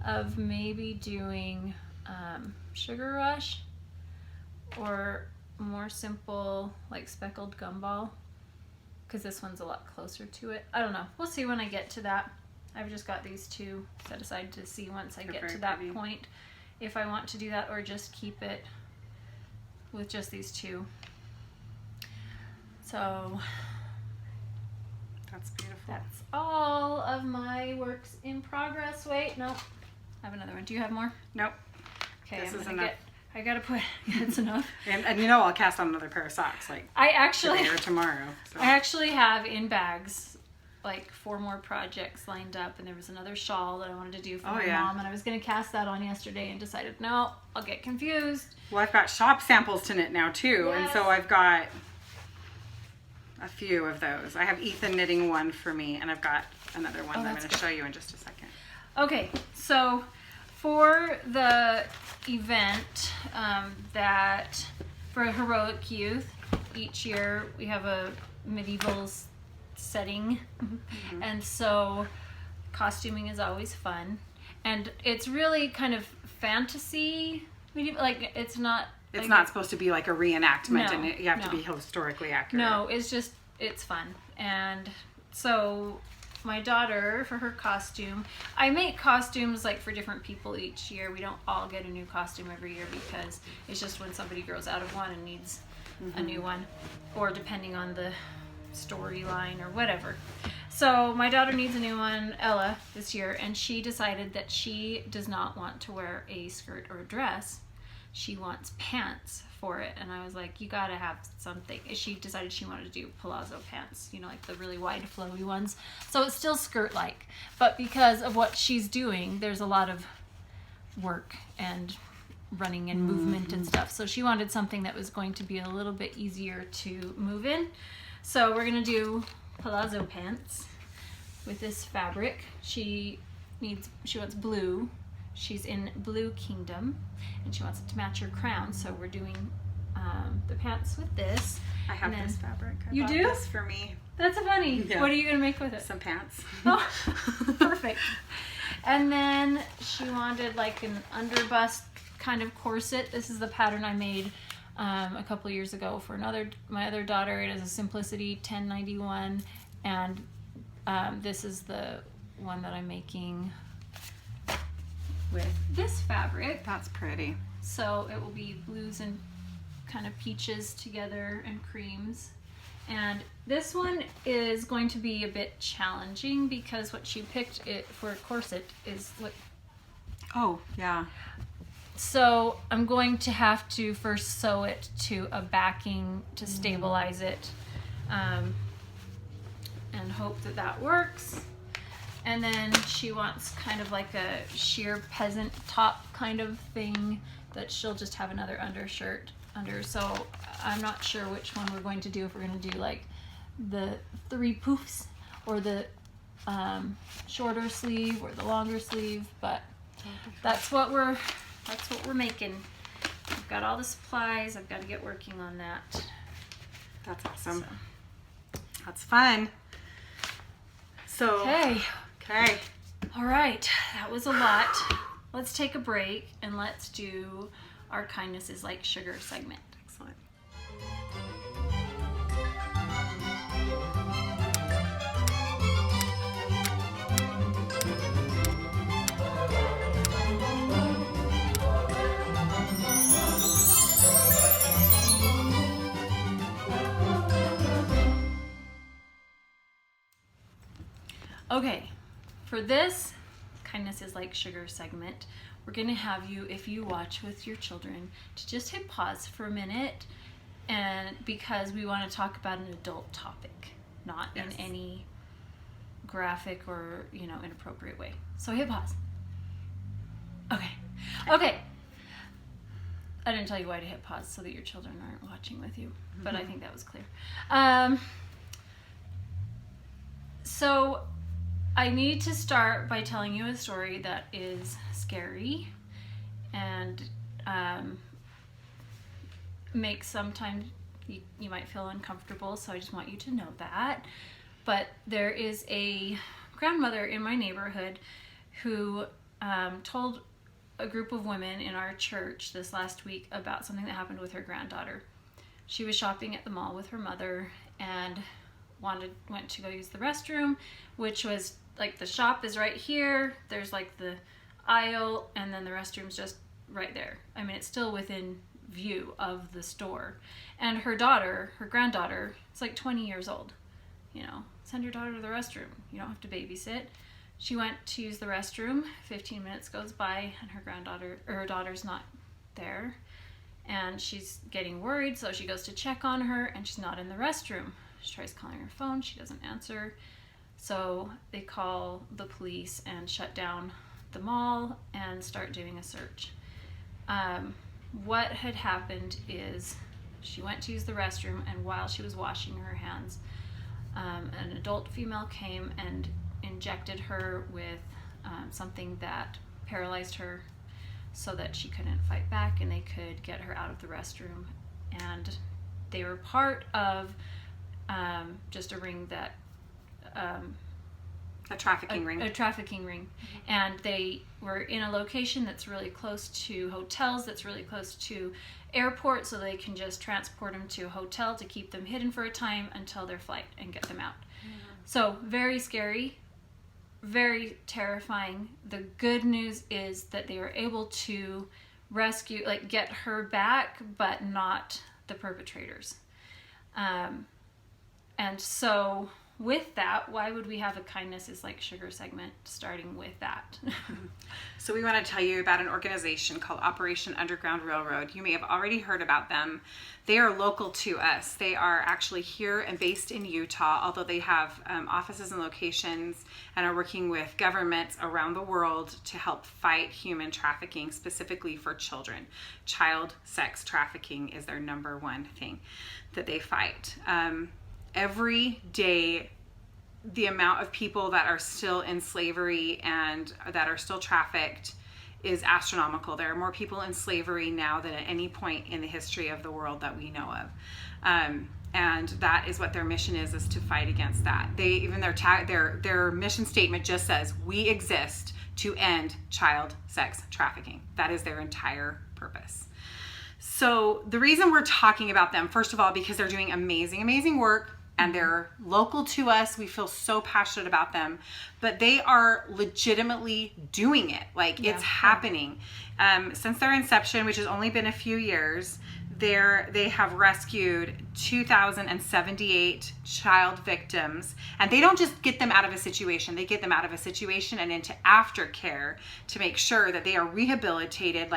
of maybe doing Sugar Rush or more simple like speckled gumball, because this one's a lot closer to it. I don't know. We'll see when I get to that. I've just got these two set aside to see once I get to that point if I want to do that or just keep it with just these two. So that's beautiful. That's all of my works in progress. Wait, no, I have another one. Do you have more? Nope. Okay, this is enough. I gotta put. It's enough. And you know I'll cast on another pair of socks like today or tomorrow. So. I actually have in bags like 4 more projects lined up, and there was another shawl that I wanted to do for my mom, and I was gonna cast that on yesterday and decided no, I'll get confused. Well, I've got Shoppe samples to knit now too, and so I've got a few of those. I have Ethan knitting one for me, and I've got another one that I'm going to show you in just a second. Okay, so for the event that for Heroic Youth, each year we have a medieval setting, and so costuming is always fun, and it's really kind of fantasy medieval, like it's not supposed to be like a reenactment, and you have to be historically accurate. No, it's fun. And so my daughter, for her costume, I make costumes like for different people each year. We don't all get a new costume every year because it's just when somebody grows out of one and needs a new one, or depending on the storyline or whatever. So my daughter needs a new one, Ella, this year, and she decided that she does not want to wear a skirt or a dress. She wants pants for it, and I was like, you gotta have something. She decided she wanted to do palazzo pants, you know, like the really wide flowy ones. So it's still skirt-like, but because of what she's doing, there's a lot of work and running and movement and stuff. So she wanted something that was going to be a little bit easier to move in. So we're gonna do palazzo pants with this fabric. She wants blue. She's in Blue Kingdom, and she wants it to match her crown, so we're doing the pants with this. I have this fabric. I you bought do? This for me. That's funny. Yeah. What are you going to make with it? Some pants. Oh, perfect. And then she wanted like an underbust kind of corset. This is the pattern I made a couple years ago for my other daughter. It is a Simplicity 1091, and this is the one that I'm making with this fabric. That's pretty. So it will be blues and kind of peaches together and creams. And this one is going to be a bit challenging because what she picked it for a corset is what. Oh, yeah. So I'm going to have to first sew it to a backing to stabilize it, and hope that that works. And then she wants kind of like a sheer peasant top kind of thing that she'll just have another undershirt under. So I'm not sure which one we're going to do, if we're going to do like the 3 poofs or the shorter sleeve or the longer sleeve, but that's what we're making. I've got all the supplies. I've got to get working on that. That's awesome. So. That's fun. So okay. All right, that was a lot. Let's take a break and let's do our Kindness is Like Sugar segment. Excellent. Okay, for this Kindness is Like Sugar segment, we're going to have you, if you watch with your children, to just hit pause for a minute and because we want to talk about an adult topic, not in any graphic or, inappropriate way. So hit pause. Okay. I didn't tell you why to hit pause, so that your children aren't watching with you, but I think that was clear. So I need to start by telling you a story that is scary and makes sometimes you might feel uncomfortable, so I just want you to know that. But there is a grandmother in my neighborhood who told a group of women in our church this last week about something that happened with her granddaughter. She was shopping at the mall with her mother and went to go use the restroom, which was like, the shop is right here, there's like the aisle, and then the restroom's just right there. I mean, it's still within view of the store. And her granddaughter, it's like 20 years old. Send your daughter to the restroom. You don't have to babysit. She went to use the restroom. 15 minutes goes by and her daughter's not there. And she's getting worried, so she goes to check on her and she's not in the restroom. She tries calling her phone, she doesn't answer. So they call the police and shut down the mall and start doing a search. What had happened is she went to use the restroom, and while she was washing her hands, an adult female came and injected her with something that paralyzed her so that she couldn't fight back, and they could get her out of the restroom. And they were part of just a ring that a trafficking ring. A trafficking ring. And they were in a location that's really close to hotels, that's really close to airport, so they can just transport them to a hotel to keep them hidden for a time until their flight and get them out. So very scary, very terrifying. The good news is that they were able to rescue, get her back, but not the perpetrators. And so with that, why would we have a Kindness is Like Sugar segment starting with that? So we want to tell you about an organization called Operation Underground Railroad. You may have already heard about them. They are local to us. They are actually here and based in Utah, although they have offices and locations and are working with governments around the world to help fight human trafficking, specifically for children. Child sex trafficking is their number one thing that they fight. Every day, the amount of people that are still in slavery and that are still trafficked is astronomical. There are more people in slavery now than at any point in the history of the world that we know of. And that is what their mission is to fight against that. Their mission statement just says, we exist to end child sex trafficking. That is their entire purpose. So the reason we're talking about them, first of all, because they're doing amazing, amazing work. And they're local to us. We feel so passionate about them, but they are legitimately doing it. It's happening. Since their inception, which has only been a few years, they have rescued 2,078 child victims, and they don't just get them out of a situation. They get them out of a situation and into aftercare to make sure that they are rehabilitated,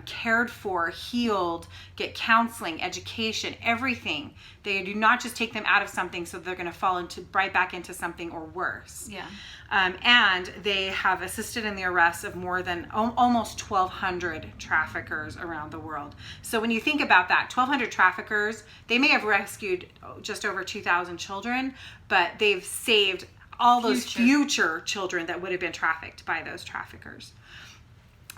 cared for, healed, get counseling, education, everything. They do not just take them out of something so they're going to fall right back into something or worse. Yeah. And they have assisted in the arrest of more than almost 1,200 traffickers around the world. So when you think about that, 1,200 traffickers, they may have rescued just over 2,000 children, but they've saved all those future children that would have been trafficked by those traffickers.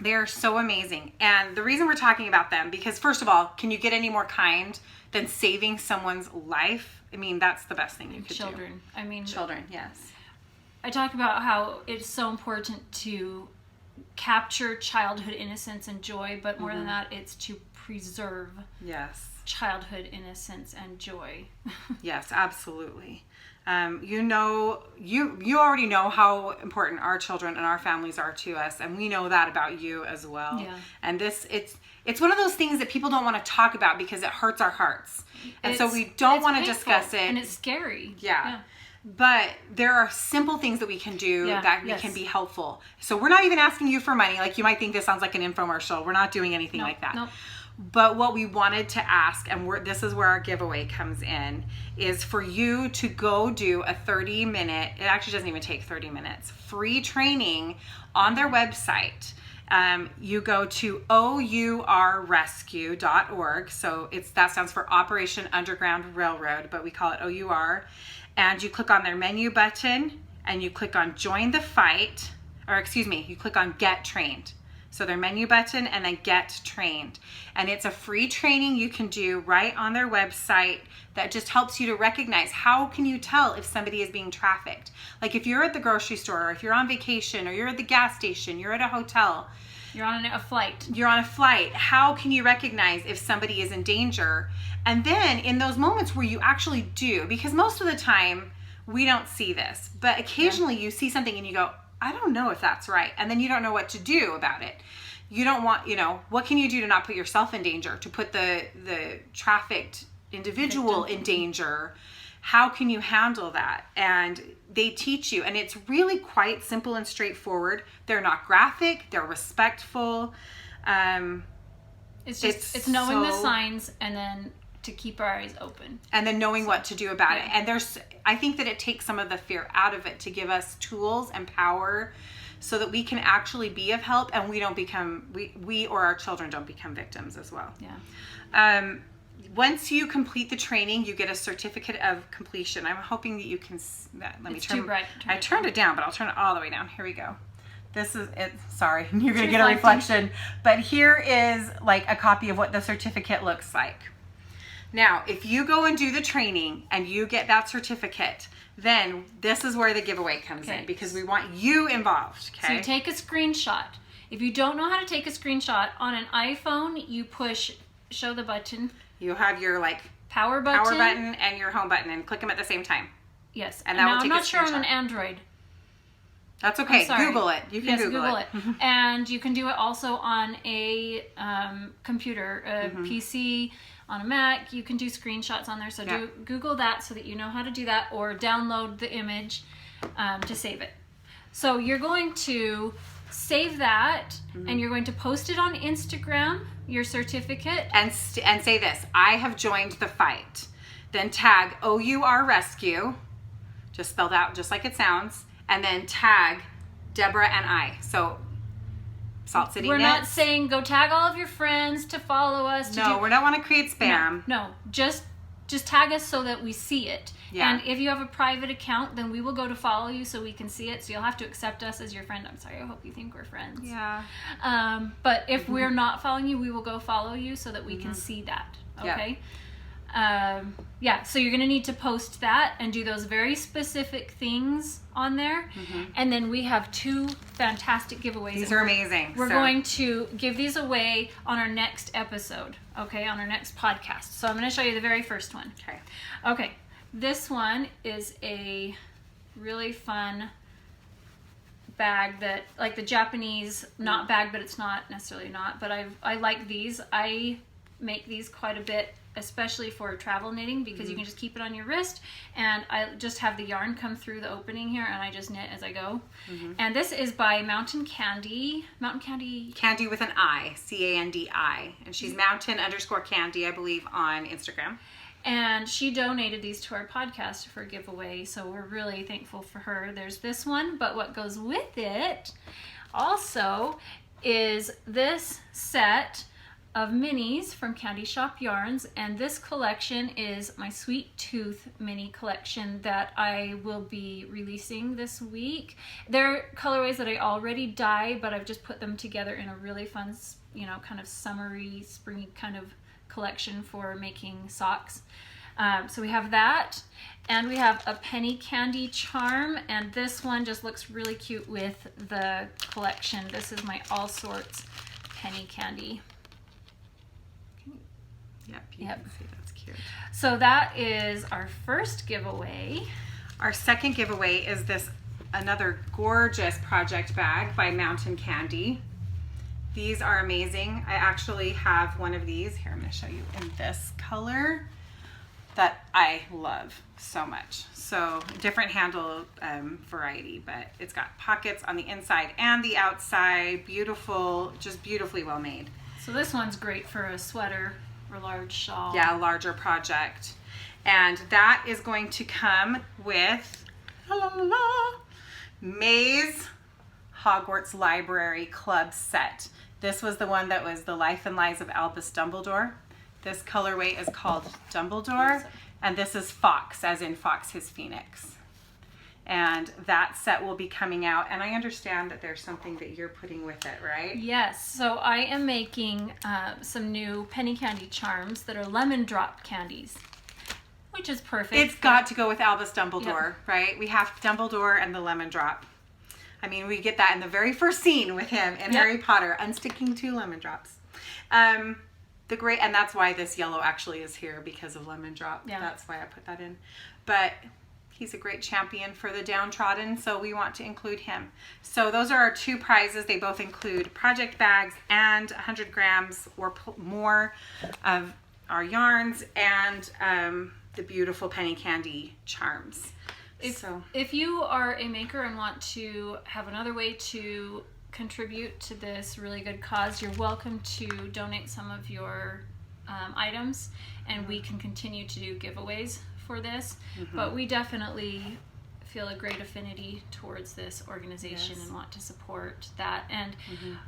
They are so amazing. And the reason we're talking about them, because first of all, can you get any more kind than saving someone's life? I mean, that's the best thing you could do. Children, yes. I talk about how it's so important to capture childhood innocence and joy, but more than that, it's to preserve childhood innocence and joy. Yes, absolutely. You already know how important our children and our families are to us, and we know that about you as well. Yeah. And it's one of those things that people don't want to talk about because it hurts our hearts, and so we don't want to discuss it. And it's scary. Yeah. But there are simple things that we can do can be helpful. So we're not even asking you for money. You might think this sounds like an infomercial. We're not doing anything like that. Nope. But what we wanted to ask, and this is where our giveaway comes in, is for you to go do a 30-minute, it actually doesn't even take 30 minutes, free training on their website. You go to OURrescue.org. So that stands for Operation Underground Railroad, but we call it OUR. And you click on their menu button and you click on Join the Fight, you click on Get Trained. So their menu button and then Get Trained. And it's a free training you can do right on their website that just helps you to recognize, how can you tell if somebody is being trafficked? Like if you're at the grocery store, or if you're on vacation, or you're at the gas station, you're at a hotel. You're on a flight. How can you recognize if somebody is in danger? And then in those moments where you actually do, because most of the time we don't see this, but occasionally you see something and you go, I don't know if that's right. And then you don't know what to do about it. You don't want, what can you do to not put yourself in danger, to put the trafficked individual in danger? How can you handle that? And they teach you, and it's really quite simple and straightforward. They're not graphic, they're respectful. It's knowing the signs and then to keep our eyes open. And then knowing what to do about it. And I think that it takes some of the fear out of it to give us tools and power so that we can actually be of help and we don't become, we or our children don't become victims as well. Yeah. Once you complete the training, you get a certificate of completion. I'm hoping that you can, Too bright. I turned it down, but I'll turn it all the way down. Here we go. This is it. Sorry, you're going to get a reflection. But here is like a copy of what the certificate looks like. Now, if you go and do the training and you get that certificate, then this is where the giveaway comes in, because we want you involved. Okay. So you take a screenshot. If you don't know how to take a screenshot on an iPhone, you show the button. You have your power button and your home button, and click them at the same time. Yes. And that will take I'm not a sure on screenshot. an Android. That's okay. Google it. You can Google it. And you can do it also on a computer, a PC, on a Mac. You can do screenshots on there. So Google that so that you know how to do that, or download the image to save it. So you're going to save that and you're going to post it on Instagram, your certificate. And say this: I have joined the fight. Then tag OUR Rescue, just spelled out just like it sounds, and then tag Deborah and I. So Salt City We're Knits. not saying go tag all of your friends to follow us. We don't want to create spam. No, just tag us so that we see it. Yeah. And if you have a private account, then we will go to follow you so we can see it. So you'll have to accept us as your friend. I'm sorry, I hope you think we're friends. Yeah. But if we're not following you, we will go follow you so that we can see that. Okay? So you're going to need to post that and do those very specific things on there. And then we have 2 fantastic giveaways. These are amazing. We're going to give these away on our next episode, on our next podcast. So I'm going to show you the very first one. Okay. This one is a really fun bag that, like the Japanese, not bag, but it's not necessarily not, but I like these. I make these quite a bit, especially for travel knitting, because you can just keep it on your wrist, and I just have the yarn come through the opening here and I just knit as I go. And this is by Mountain Candy with an I, Candi, and she's mountain_candy, I believe, on Instagram. And she donated these to our podcast for giveaway, so we're really thankful for her. There's this one, but what goes with it also is this set of minis from Candy Shop Yarns, and this collection is my Sweet Tooth mini collection that I will be releasing this week. They're colorways that I already dyed, but I've just put them together in a really fun, kind of summery, springy kind of collection for making socks. So we have that, and we have a penny candy charm, and this one just looks really cute with the collection. This is my All Sorts penny candy. You can see that's cute. So that is our first giveaway. Our second giveaway is another gorgeous project bag by Mountain Candy. These are amazing. I actually have one of these. Here, I'm going to show you in this color that I love so much. So different handle variety, but it's got pockets on the inside and the outside. Beautiful, just beautifully well made. So this one's great for a sweater or large shawl. Yeah, a larger project. And that is going to come with May's Hogwarts Library Club set. This was the one that was the Life and Lies of Albus Dumbledore. This colorway is called Dumbledore, and this is Fox, as in Fox his Phoenix. And that set will be coming out, and I understand that there's something that you're putting with it, right? Yes, so I am making some new penny candy charms that are lemon drop candies, which is perfect. It's got to go with Albus Dumbledore, right? We have Dumbledore and the lemon drop. I mean, we get that in the very first scene with him in Harry Potter, unsticking 2 lemon drops. And that's why this yellow actually is here, because of lemon drop. Yeah. That's why I put that in. But he's a great champion for the downtrodden, so we want to include him. So those are our 2 prizes. They both include project bags and 100 grams or more of our yarns and the beautiful penny candy charms. If you are a maker and want to have another way to contribute to this really good cause, you're welcome to donate some of your items, and we can continue to do giveaways for this. But we definitely feel a great affinity towards this organization and want to support that. And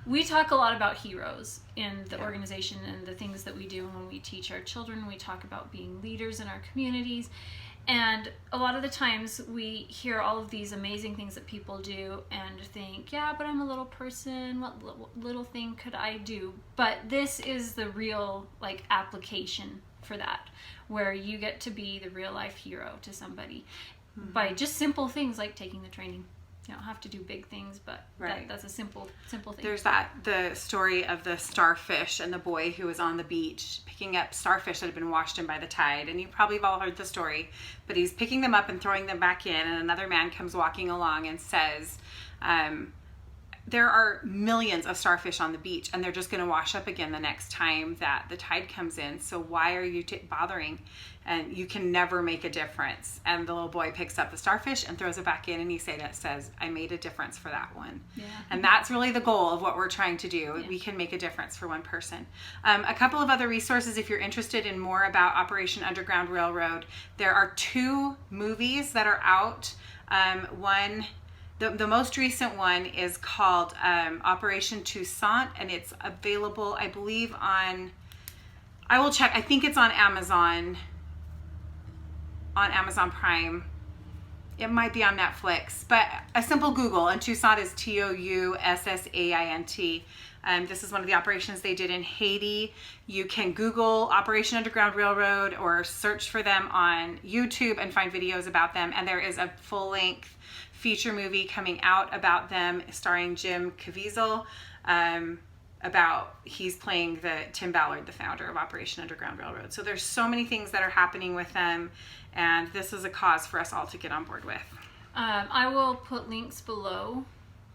we talk a lot about heroes in the organization and the things that we do. And when we teach our children, we talk about being leaders in our communities. And a lot of the times we hear all of these amazing things that people do and think, yeah, but I'm a little person. What little thing could I do? But this is the real application for that, where you get to be the real life hero to somebody by just simple things like taking the training. You don't have to do big things, but that's a simple thing. There's the story of the starfish and the boy who was on the beach picking up starfish that had been washed in by the tide. And you probably have all heard the story, but he's picking them up and throwing them back in. And another man comes walking along and says, there are millions of starfish on the beach, and they're just going to wash up again the next time that the tide comes in. So why are you bothering? And you can never make a difference. And the little boy picks up the starfish and throws it back in, and he says, I made a difference for that one. Yeah. And that's really the goal of what we're trying to do. Yeah. We can make a difference for one person. A couple of other resources, if you're interested in more about Operation Underground Railroad, there are 2 movies that are out. The most recent one is called Operation Toussaint, and it's available, I believe, I will check. I think it's on Amazon Prime. It might be on Netflix, but a simple Google, and Toussaint is Toussaint. This is one of the operations they did in Haiti. You can Google Operation Underground Railroad or search for them on YouTube and find videos about them, and there is a full-length feature movie coming out about them, starring Jim Caviezel, he's playing Tim Ballard, the founder of Operation Underground Railroad. So there's so many things that are happening with them, and this is a cause for us all to get on board with. I will put links below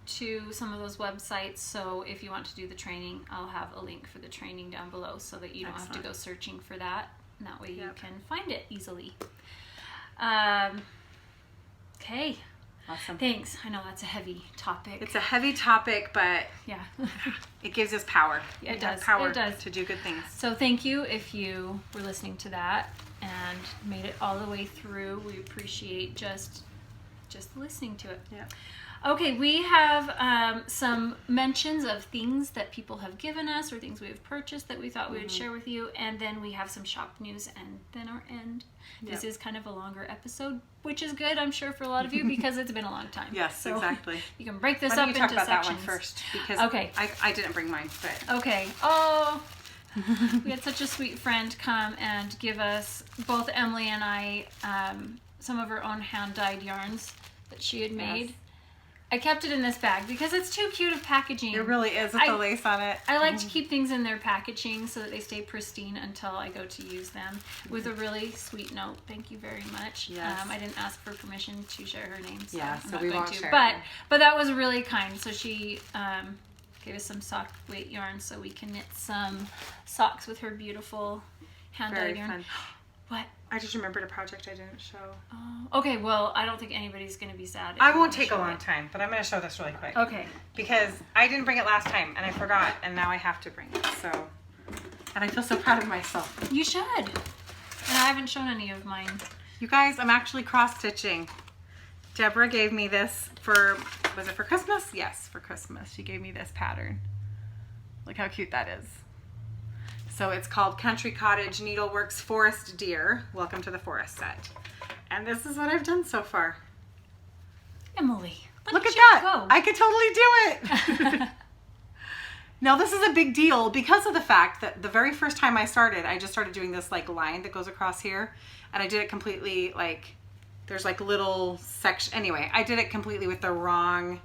to some of those websites, so if you want to do the training, I'll have a link for the training down below so that you don't have to go searching for that, and that way you can find it easily. Okay. Awesome. Thanks. I know that's a heavy topic. It's a heavy topic, but it gives us power. Yeah, it does. Power it does. to do good things. So thank you if you were listening to that and made it all the way through. We appreciate just listening to it. Yeah. Okay, we have some mentions of things that people have given us or things we have purchased that we thought we would share with you, and then we have some shop news and then our end. Yep. This is kind of a longer episode, which is good, I'm sure, for a lot of you because it's been a long time. Yes, so exactly. You can break this up into sections. Why don't you talk about that one first? Because I didn't bring mine, but... Okay. Oh, we had such a sweet friend come and give us, both Emily and I, some of her own hand-dyed yarns that she had made. Yes. I kept it in this bag because it's too cute of packaging. It really is with the lace on it. I like to keep things in their packaging so that they stay pristine until I go to use them, with a really sweet note. Thank you very much. Yes. I didn't ask for permission to share her name, so yeah, I'm so not we going won't to. Share but that was really kind. So she gave us some sock weight yarn so we can knit some socks with her beautiful hand-dyed yarn. Fun. What? I just remembered a project I didn't show. Oh, okay, well, I don't think anybody's going to be sad. I won't take a long time, but I'm going to show this really quick. Okay. Because I didn't bring it last time, and I forgot, and now I have to bring it, so. And I feel so proud of myself. You should. And I haven't shown any of mine. You guys, I'm actually cross-stitching. Deborah gave me this for, was it for Christmas? Yes, for Christmas. She gave me this pattern. Look how cute that is. So it's called Country Cottage Needleworks Forest Deer. Welcome to the forest set. And this is what I've done so far. Emily, look at that. Go. I could totally do it. Now this is a big deal because of the fact that the very first time I started, I just started doing this like line that goes across here. And I did it completely like, there's like little section. Anyway, I did it completely with the wrong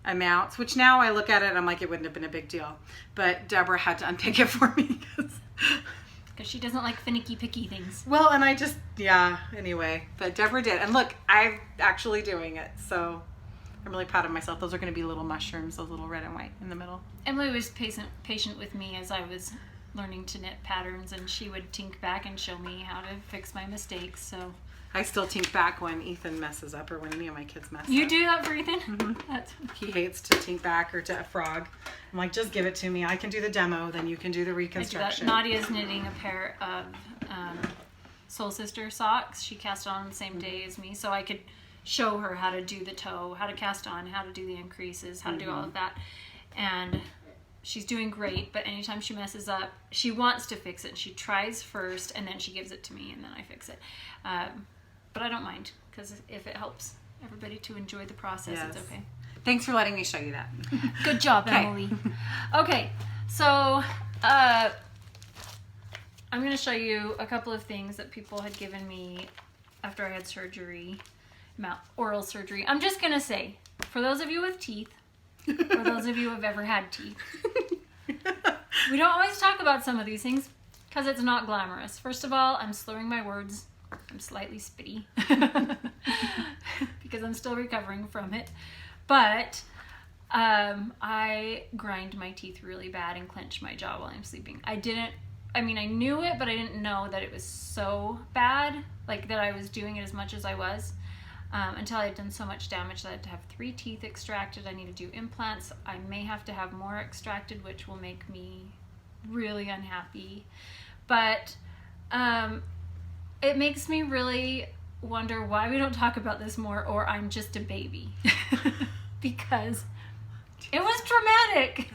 amounts, which now I look at it, I'm like, it wouldn't have been a big deal. But Deborah had to unpick it for me because she doesn't like finicky picky things. Well, and I just, yeah, anyway. But Deborah did. And look, I'm actually doing it. So I'm really proud of myself. Those are going to be little mushrooms, those little red and white in the middle. Emily was patient with me as I was learning to knit patterns, and she would tink back and show me how to fix my mistakes. So I still tink back when Ethan messes up or when any of my kids mess up. You do that for Ethan? Mm-hmm. He hates to tink back or to frog. I'm like, just give it to me. I can do the demo, then you can do the reconstruction. Nadia's knitting a pair of Soul Sister socks. She cast on the same day as me, so I could show her how to do the toe, how to cast on, how to do the increases, how to do all of that. And she's doing great, but anytime she messes up, she wants to fix it. She tries first, and then she gives it to me, and then I fix it. But I don't mind, because if it helps everybody to enjoy the process, yes. It's okay. Thanks for letting me show you that. Good job, Emily. Okay, so I'm going to show you a couple of things that people had given me after I had surgery, oral surgery. I'm just going to say, for those of you with teeth, or those of you who have ever had teeth, we don't always talk about some of these things because it's not glamorous. First of all, I'm slurring my words. I'm slightly spitty because I'm still recovering from it. But I grind my teeth really bad and clench my jaw while I'm sleeping. I knew it, but I didn't know that it was so bad, like that I was doing it as much as I was, until I had done so much damage that I had to have 3 teeth extracted. I need to do implants. I may have to have more extracted, which will make me really unhappy. But it makes me really wonder why we don't talk about this more, or I'm just a baby. Because it was traumatic.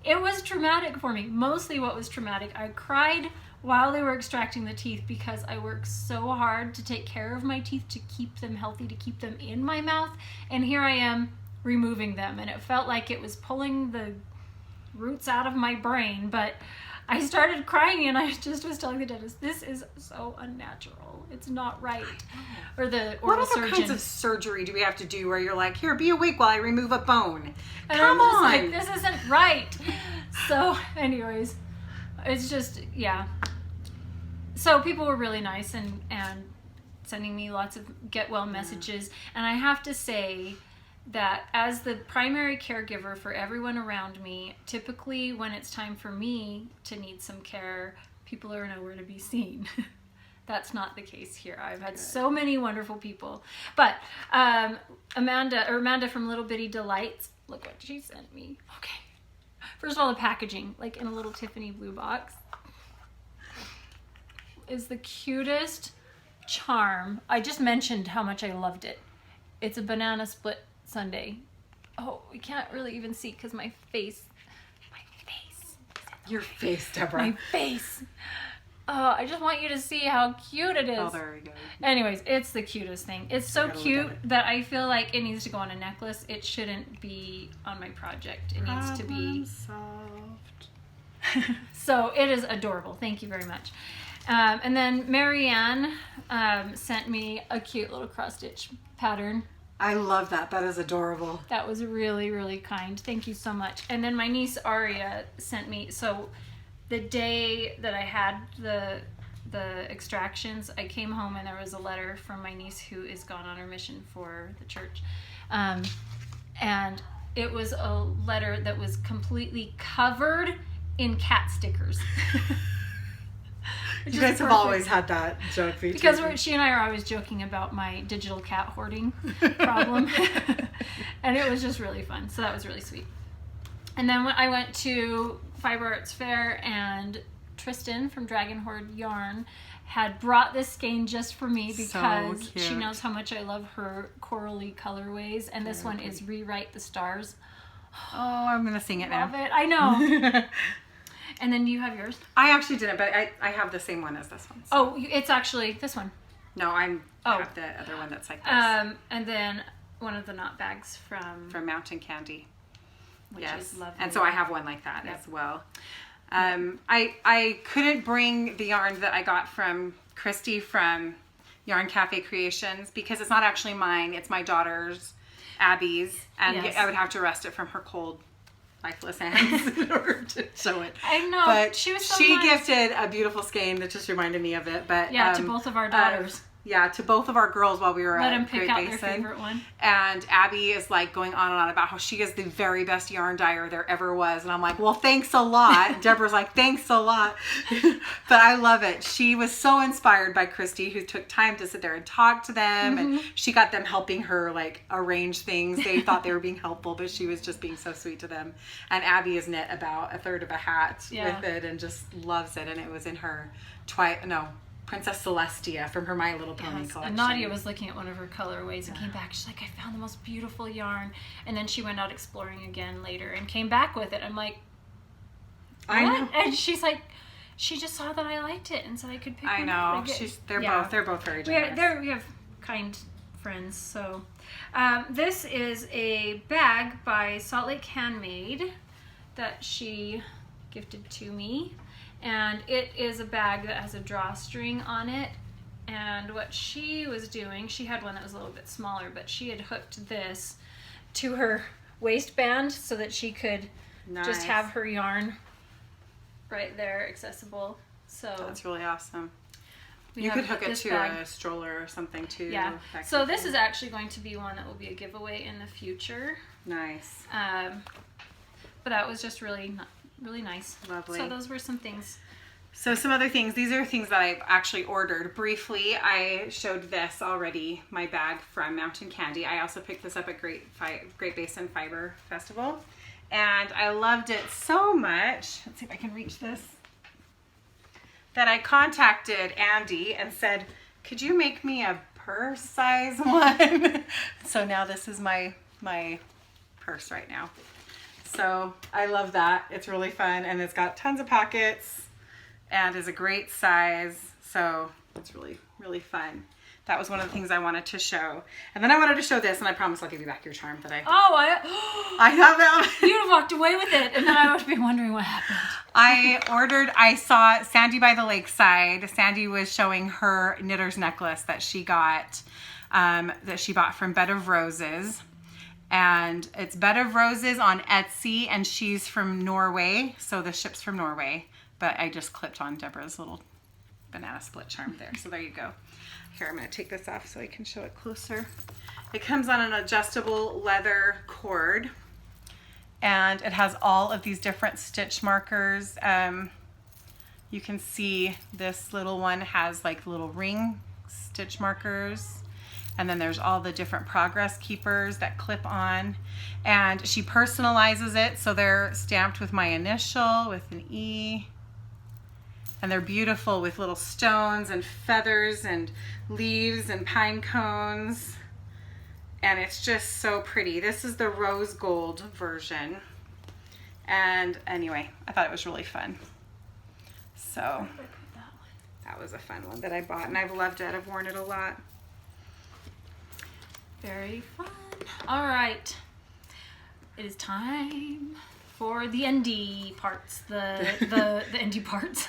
It was traumatic for me. Mostly what was traumatic, I cried while they were extracting the teeth because I worked so hard to take care of my teeth, to keep them healthy, to keep them in my mouth. And here I am removing them. And it felt like it was pulling the roots out of my brain. But I started crying, and I just was telling the dentist, this is so unnatural. It's not right. Or the oral surgeon. What other kinds of surgery do we have to do where you're like, here, be awake while I remove a bone? And Come on. Like, this isn't right. So, anyways, it's just, yeah. So people were really nice and sending me lots of get well messages. And I have to say that as the primary caregiver for everyone around me, typically when it's time for me to need some care, people are nowhere to be seen. That's not the case here. I've had so many wonderful people. But Amanda from Little Bitty Delights, look what she sent me. Okay. First of all, the packaging, like in a little Tiffany blue box, is the cutest charm. I just mentioned how much I loved it. It's a banana split sundae. Oh, we can't really even see because my face. Your face, Deborah. My face. Oh, I just want you to see how cute it is. Oh, there we go. Anyways, it's the cutest thing. It's so cute that I feel like it needs to go on a necklace. It shouldn't be on my project. It needs to be solved. So it is adorable. Thank you very much. And then Marianne sent me a cute little cross stitch pattern. I love that. That is adorable. That was really, really kind. Thank you so much. And then my niece Aria sent me, so the day that I had the extractions, I came home and there was a letter from my niece who is gone on her mission for the church. And it was a letter that was completely covered in cat stickers. You guys have always had that joke feature. Because she and I are always joking about my digital cat hoarding problem. And it was just really fun. So that was really sweet. And then when I went to Fiber Arts Fair, and Tristan from Dragon Horde Yarn had brought this skein just for me because she knows how much I love her corally colorways. And this one is Rewrite the Stars. Oh, I'm going to sing it now. Love it. I know. And then you have yours? I actually didn't, but I have the same one as this one. So. Oh, it's actually this one. No, I have the other one that's like this. And then one of the knot bags from Mountain Candy. Which is lovely. And so I have one like that as well. I couldn't bring the yarn that I got from Christy from Yarn Cafe Creations because it's not actually mine. It's my daughter's, Abby's, and I would have to wrest it from her cold, lifeless hands in order to show it. I know, but she was so she nice. Gifted a beautiful skein that just reminded me of it. But to both of our daughters. To both of our girls while we were Let at them pick Great out Basin. their favorite one. And Abby is like going on and on about how she is the very best yarn dyer there ever was. And I'm like, well, thanks a lot. And Deborah's like, thanks a lot. But I love it. She was so inspired by Christy, who took time to sit there and talk to them. And she got them helping her like arrange things. They thought they were being helpful, but she was just being so sweet to them. And Abby has knit about a third of a hat with it and just loves it. And it was in her Princess Celestia from her My Little Pony collection. And Nadia was looking at one of her colorways and came back. She's like, I found the most beautiful yarn. And then she went out exploring again later and came back with it. I'm like, what? I know. And she's like, she just saw that I liked it and said I could pick one up. They're both very generous. We have kind friends. So this is a bag by Salt Lake Handmade that she gifted to me. And it is a bag that has a drawstring on it. And what she was doing, she had one that was a little bit smaller, but she had hooked this to her waistband so that she could just have her yarn right there accessible. So that's really awesome. You could hook it to a stroller or something too. Yeah. So this is actually going to be one that will be a giveaway in the future. Nice. But that was just really nice. Lovely. So those were some things. So some other things. These are things that I've actually ordered. Briefly, I showed this already, my bag from Mountain Candy. I also picked this up at Great Basin Fiber Festival. And I loved it so much. Let's see if I can reach this. That I contacted Andy and said, could you make me a purse size one? So now this is my purse right now. So I love that. It's really fun and it's got tons of pockets and is a great size. So it's really, really fun. That was one of the things I wanted to show. And then I wanted to show this, and I promise I'll give you back your charm that I have it. You'd have walked away with it, and then I would be wondering what happened. I saw Sandy by the lakeside. Sandy was showing her knitter's necklace that she got, that she bought from Bed of Roses. And it's Bed of Roses on Etsy, and she's from Norway, so the ship's from Norway. But I just clipped on Deborah's little banana split charm there, so there you go. Here, I'm going to take this off so I can show it closer. It comes on an adjustable leather cord, and it has all of these different stitch markers. You can see this little one has like little ring stitch markers. And then there's all the different progress keepers that clip on. And she personalizes it, so they're stamped with my initial, with an E. And they're beautiful with little stones and feathers and leaves and pine cones. And it's just so pretty. This is the rose gold version. And anyway, I thought it was really fun. So that was a fun one that I bought, and I've loved it. I've worn it a lot. Very fun. All right. It is time for the ND parts. The ND parts.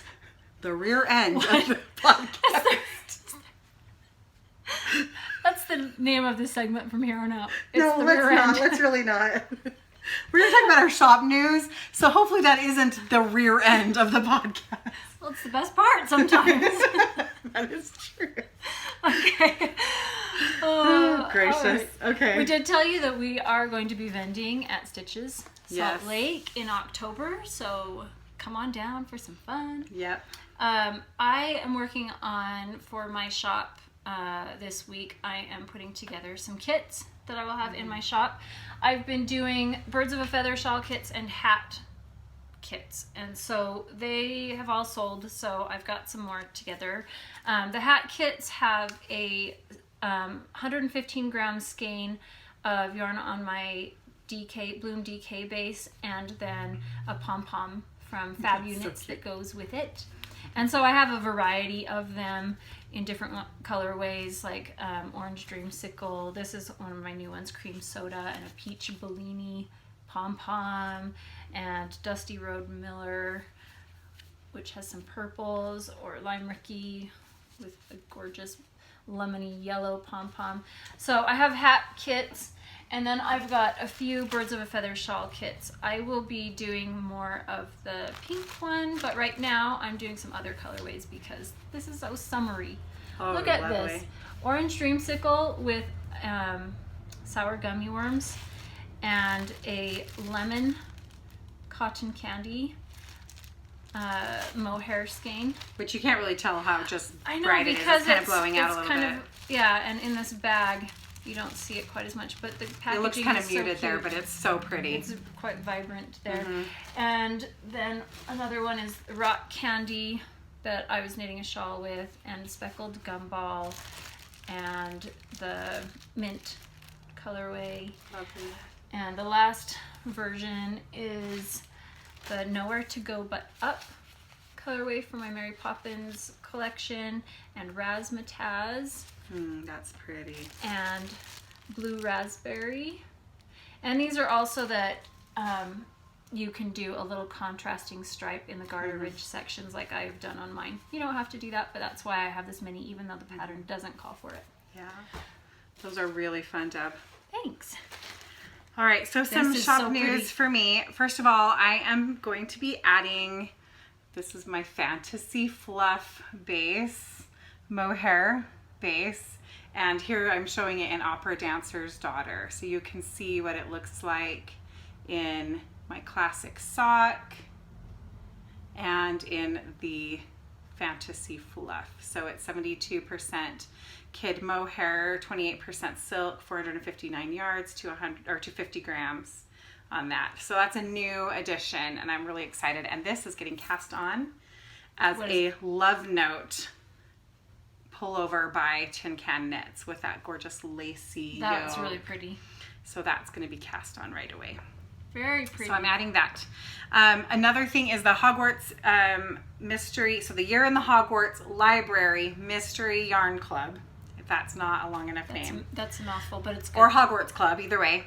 The rear end of the podcast. That's the name of this segment from here on out. No, let's not. Let's really not. We're going to talk about our shop news, so hopefully that isn't the rear end of the podcast. Well, it's the best part sometimes. That is true. Okay. Oh, gracious. Right. Okay. We did tell you that we are going to be vending at Stitches Salt Yes. Lake in October, so come on down for some fun. Yep. I am working on, for my shop this week, I am putting together some kits that I will have in my shop. I've been doing birds of a feather shawl kits and hat kits, and so they have all sold, so I've got some more together. The hat kits have a 115 gram skein of yarn on my Bloom DK base, and then a pom-pom from Fab Units that goes with it. And so I have a variety of them in different colorways, like orange dreamsicle. This is one of my new ones, cream soda, and a peach Bellini pom-pom, and Dusty Road Miller, which has some purples, or Lime Ricky with a gorgeous lemony yellow pom-pom. So I have hat kits, and then I've got a few birds of a feather shawl kits. I will be doing more of the pink one, but right now I'm doing some other colorways because this is so summery. Oh, look at lovely. this. Orange dreamsicle with sour gummy worms, and a lemon cotton candy mohair skein. Which you can't really tell how just I know, bright it is. because It's kind of blowing out a little bit. Yeah, and in this bag you don't see it quite as much, but the packaging It looks kind of is so muted there, cute. but it's so pretty. It's quite vibrant there. Mm-hmm. And then another one is rock candy that I was knitting a shawl with, and speckled gumball, and the mint colorway. Lovely. And the last version is the Nowhere to Go But Up colorway from my Mary Poppins collection, and razzmatazz, That's pretty. and blue raspberry. And these are also that you can do a little contrasting stripe in the garter ridge sections like I've done on mine. You don't have to do that, but that's why I have this many, even though the pattern doesn't call for it. Yeah. Those are really fun, Deb. Thanks. All right, so some is shop so news pretty. for me. First of all, I am going to be adding, this is my Fantasy Fluff base, mohair base. And here I'm showing it in Opera Dancer's Daughter. So you can see what it looks like in my classic sock and in the Fantasy Fluff. So it's 72% kid mohair, 28% silk, 459 yards to 50 grams on that. So that's a new addition, and I'm really excited. And this is getting cast on as a Love Note pullover by Tin Can Knits with that gorgeous lacy That's yoke. really pretty. So that's going to be cast on right away. Very pretty. So I'm adding that. Another thing is the Hogwarts Mystery. So the Year in the Hogwarts Library Mystery Yarn Club. If that's not a long enough name. That's a mouthful, but it's good. Or Hogwarts Club, either way.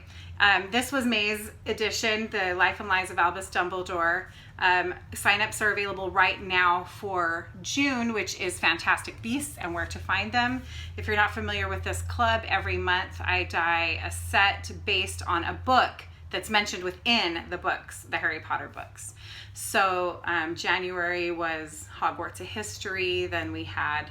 This was May's edition, the Life and Lives of Albus Dumbledore. Sign-ups are available right now for June, which is Fantastic Beasts and where to find them. If you're not familiar with this club, every month I dye a set based on a book that's mentioned within the books, the Harry Potter books. So January was Hogwarts: A History. Then we had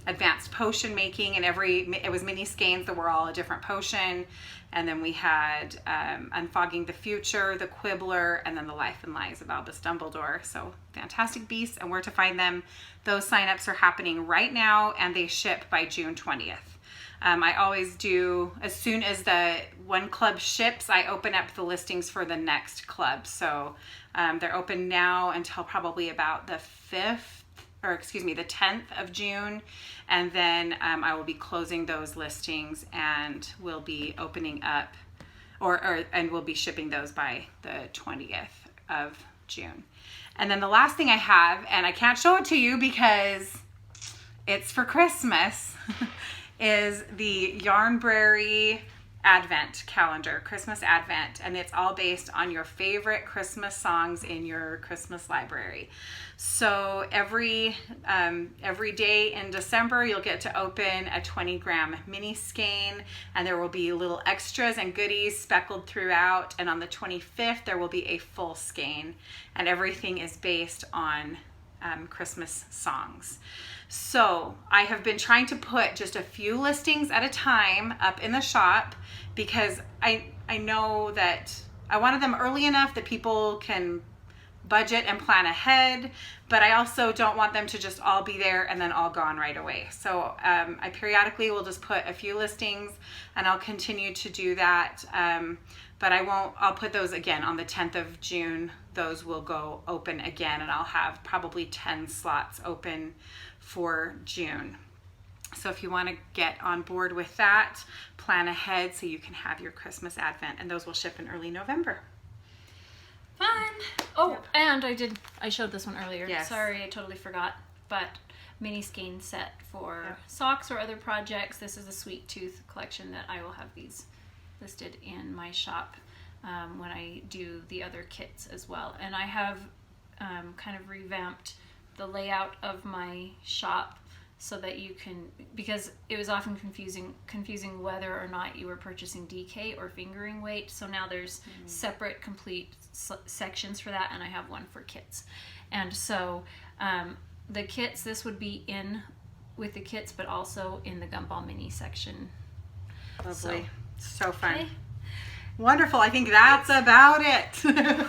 advanced potion making, and it was mini skeins that were all a different potion. And then we had Unfogging the Future, The Quibbler, and then the Life and Lives of Albus Dumbledore. So Fantastic Beasts and where to find them. Those signups are happening right now, and they ship by June 20th. I always do, as soon as the one club ships, I open up the listings for the next club. So they're open now until probably about the 10th of June. And then I will be closing those listings, and we'll be opening up, and we'll be shipping those by the 20th of June. And then the last thing I have, and I can't show it to you because it's for Christmas, is the Yarnbrary Advent calendar, Christmas Advent, and it's all based on your favorite Christmas songs in your Christmas library. So every day in December, you'll get to open a 20-gram mini skein, and there will be little extras and goodies speckled throughout. And on the 25th, there will be a full skein, and everything is based on Christmas songs. So I have been trying to put just a few listings at a time up in the shop, because I know that I wanted them early enough that people can budget and plan ahead, but I also don't want them to just all be there and then all gone right away. So I periodically will just put a few listings, and I'll continue to do that. But I'll put those again on the 10th of June. Those will go open again, and I'll have probably 10 slots open for June. So if you want to get on board with that, plan ahead so you can have your Christmas Advent, and those will ship in early November. Fun. Oh, and I showed this one earlier. Yes. Sorry, I totally forgot. But mini skein set for socks or other projects. This is a Sweet Tooth collection that I will have these listed in my shop when I do the other kits as well. And I have kind of revamped the layout of my shop so that you can, because it was often confusing whether or not you were purchasing DK or fingering weight. So now there's separate complete sections for that, and I have one for kits. And so the kits, this would be in with the kits, but also in the Gumball Mini section. Lovely. So fun. Okay. Wonderful. I think that's about it. It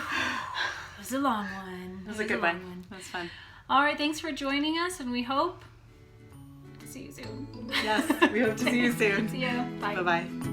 was a long one. It was a good one. That was fun. All right, thanks for joining us, and we hope to see you soon. Yes, we hope to see you soon. See you. Bye. Bye-bye.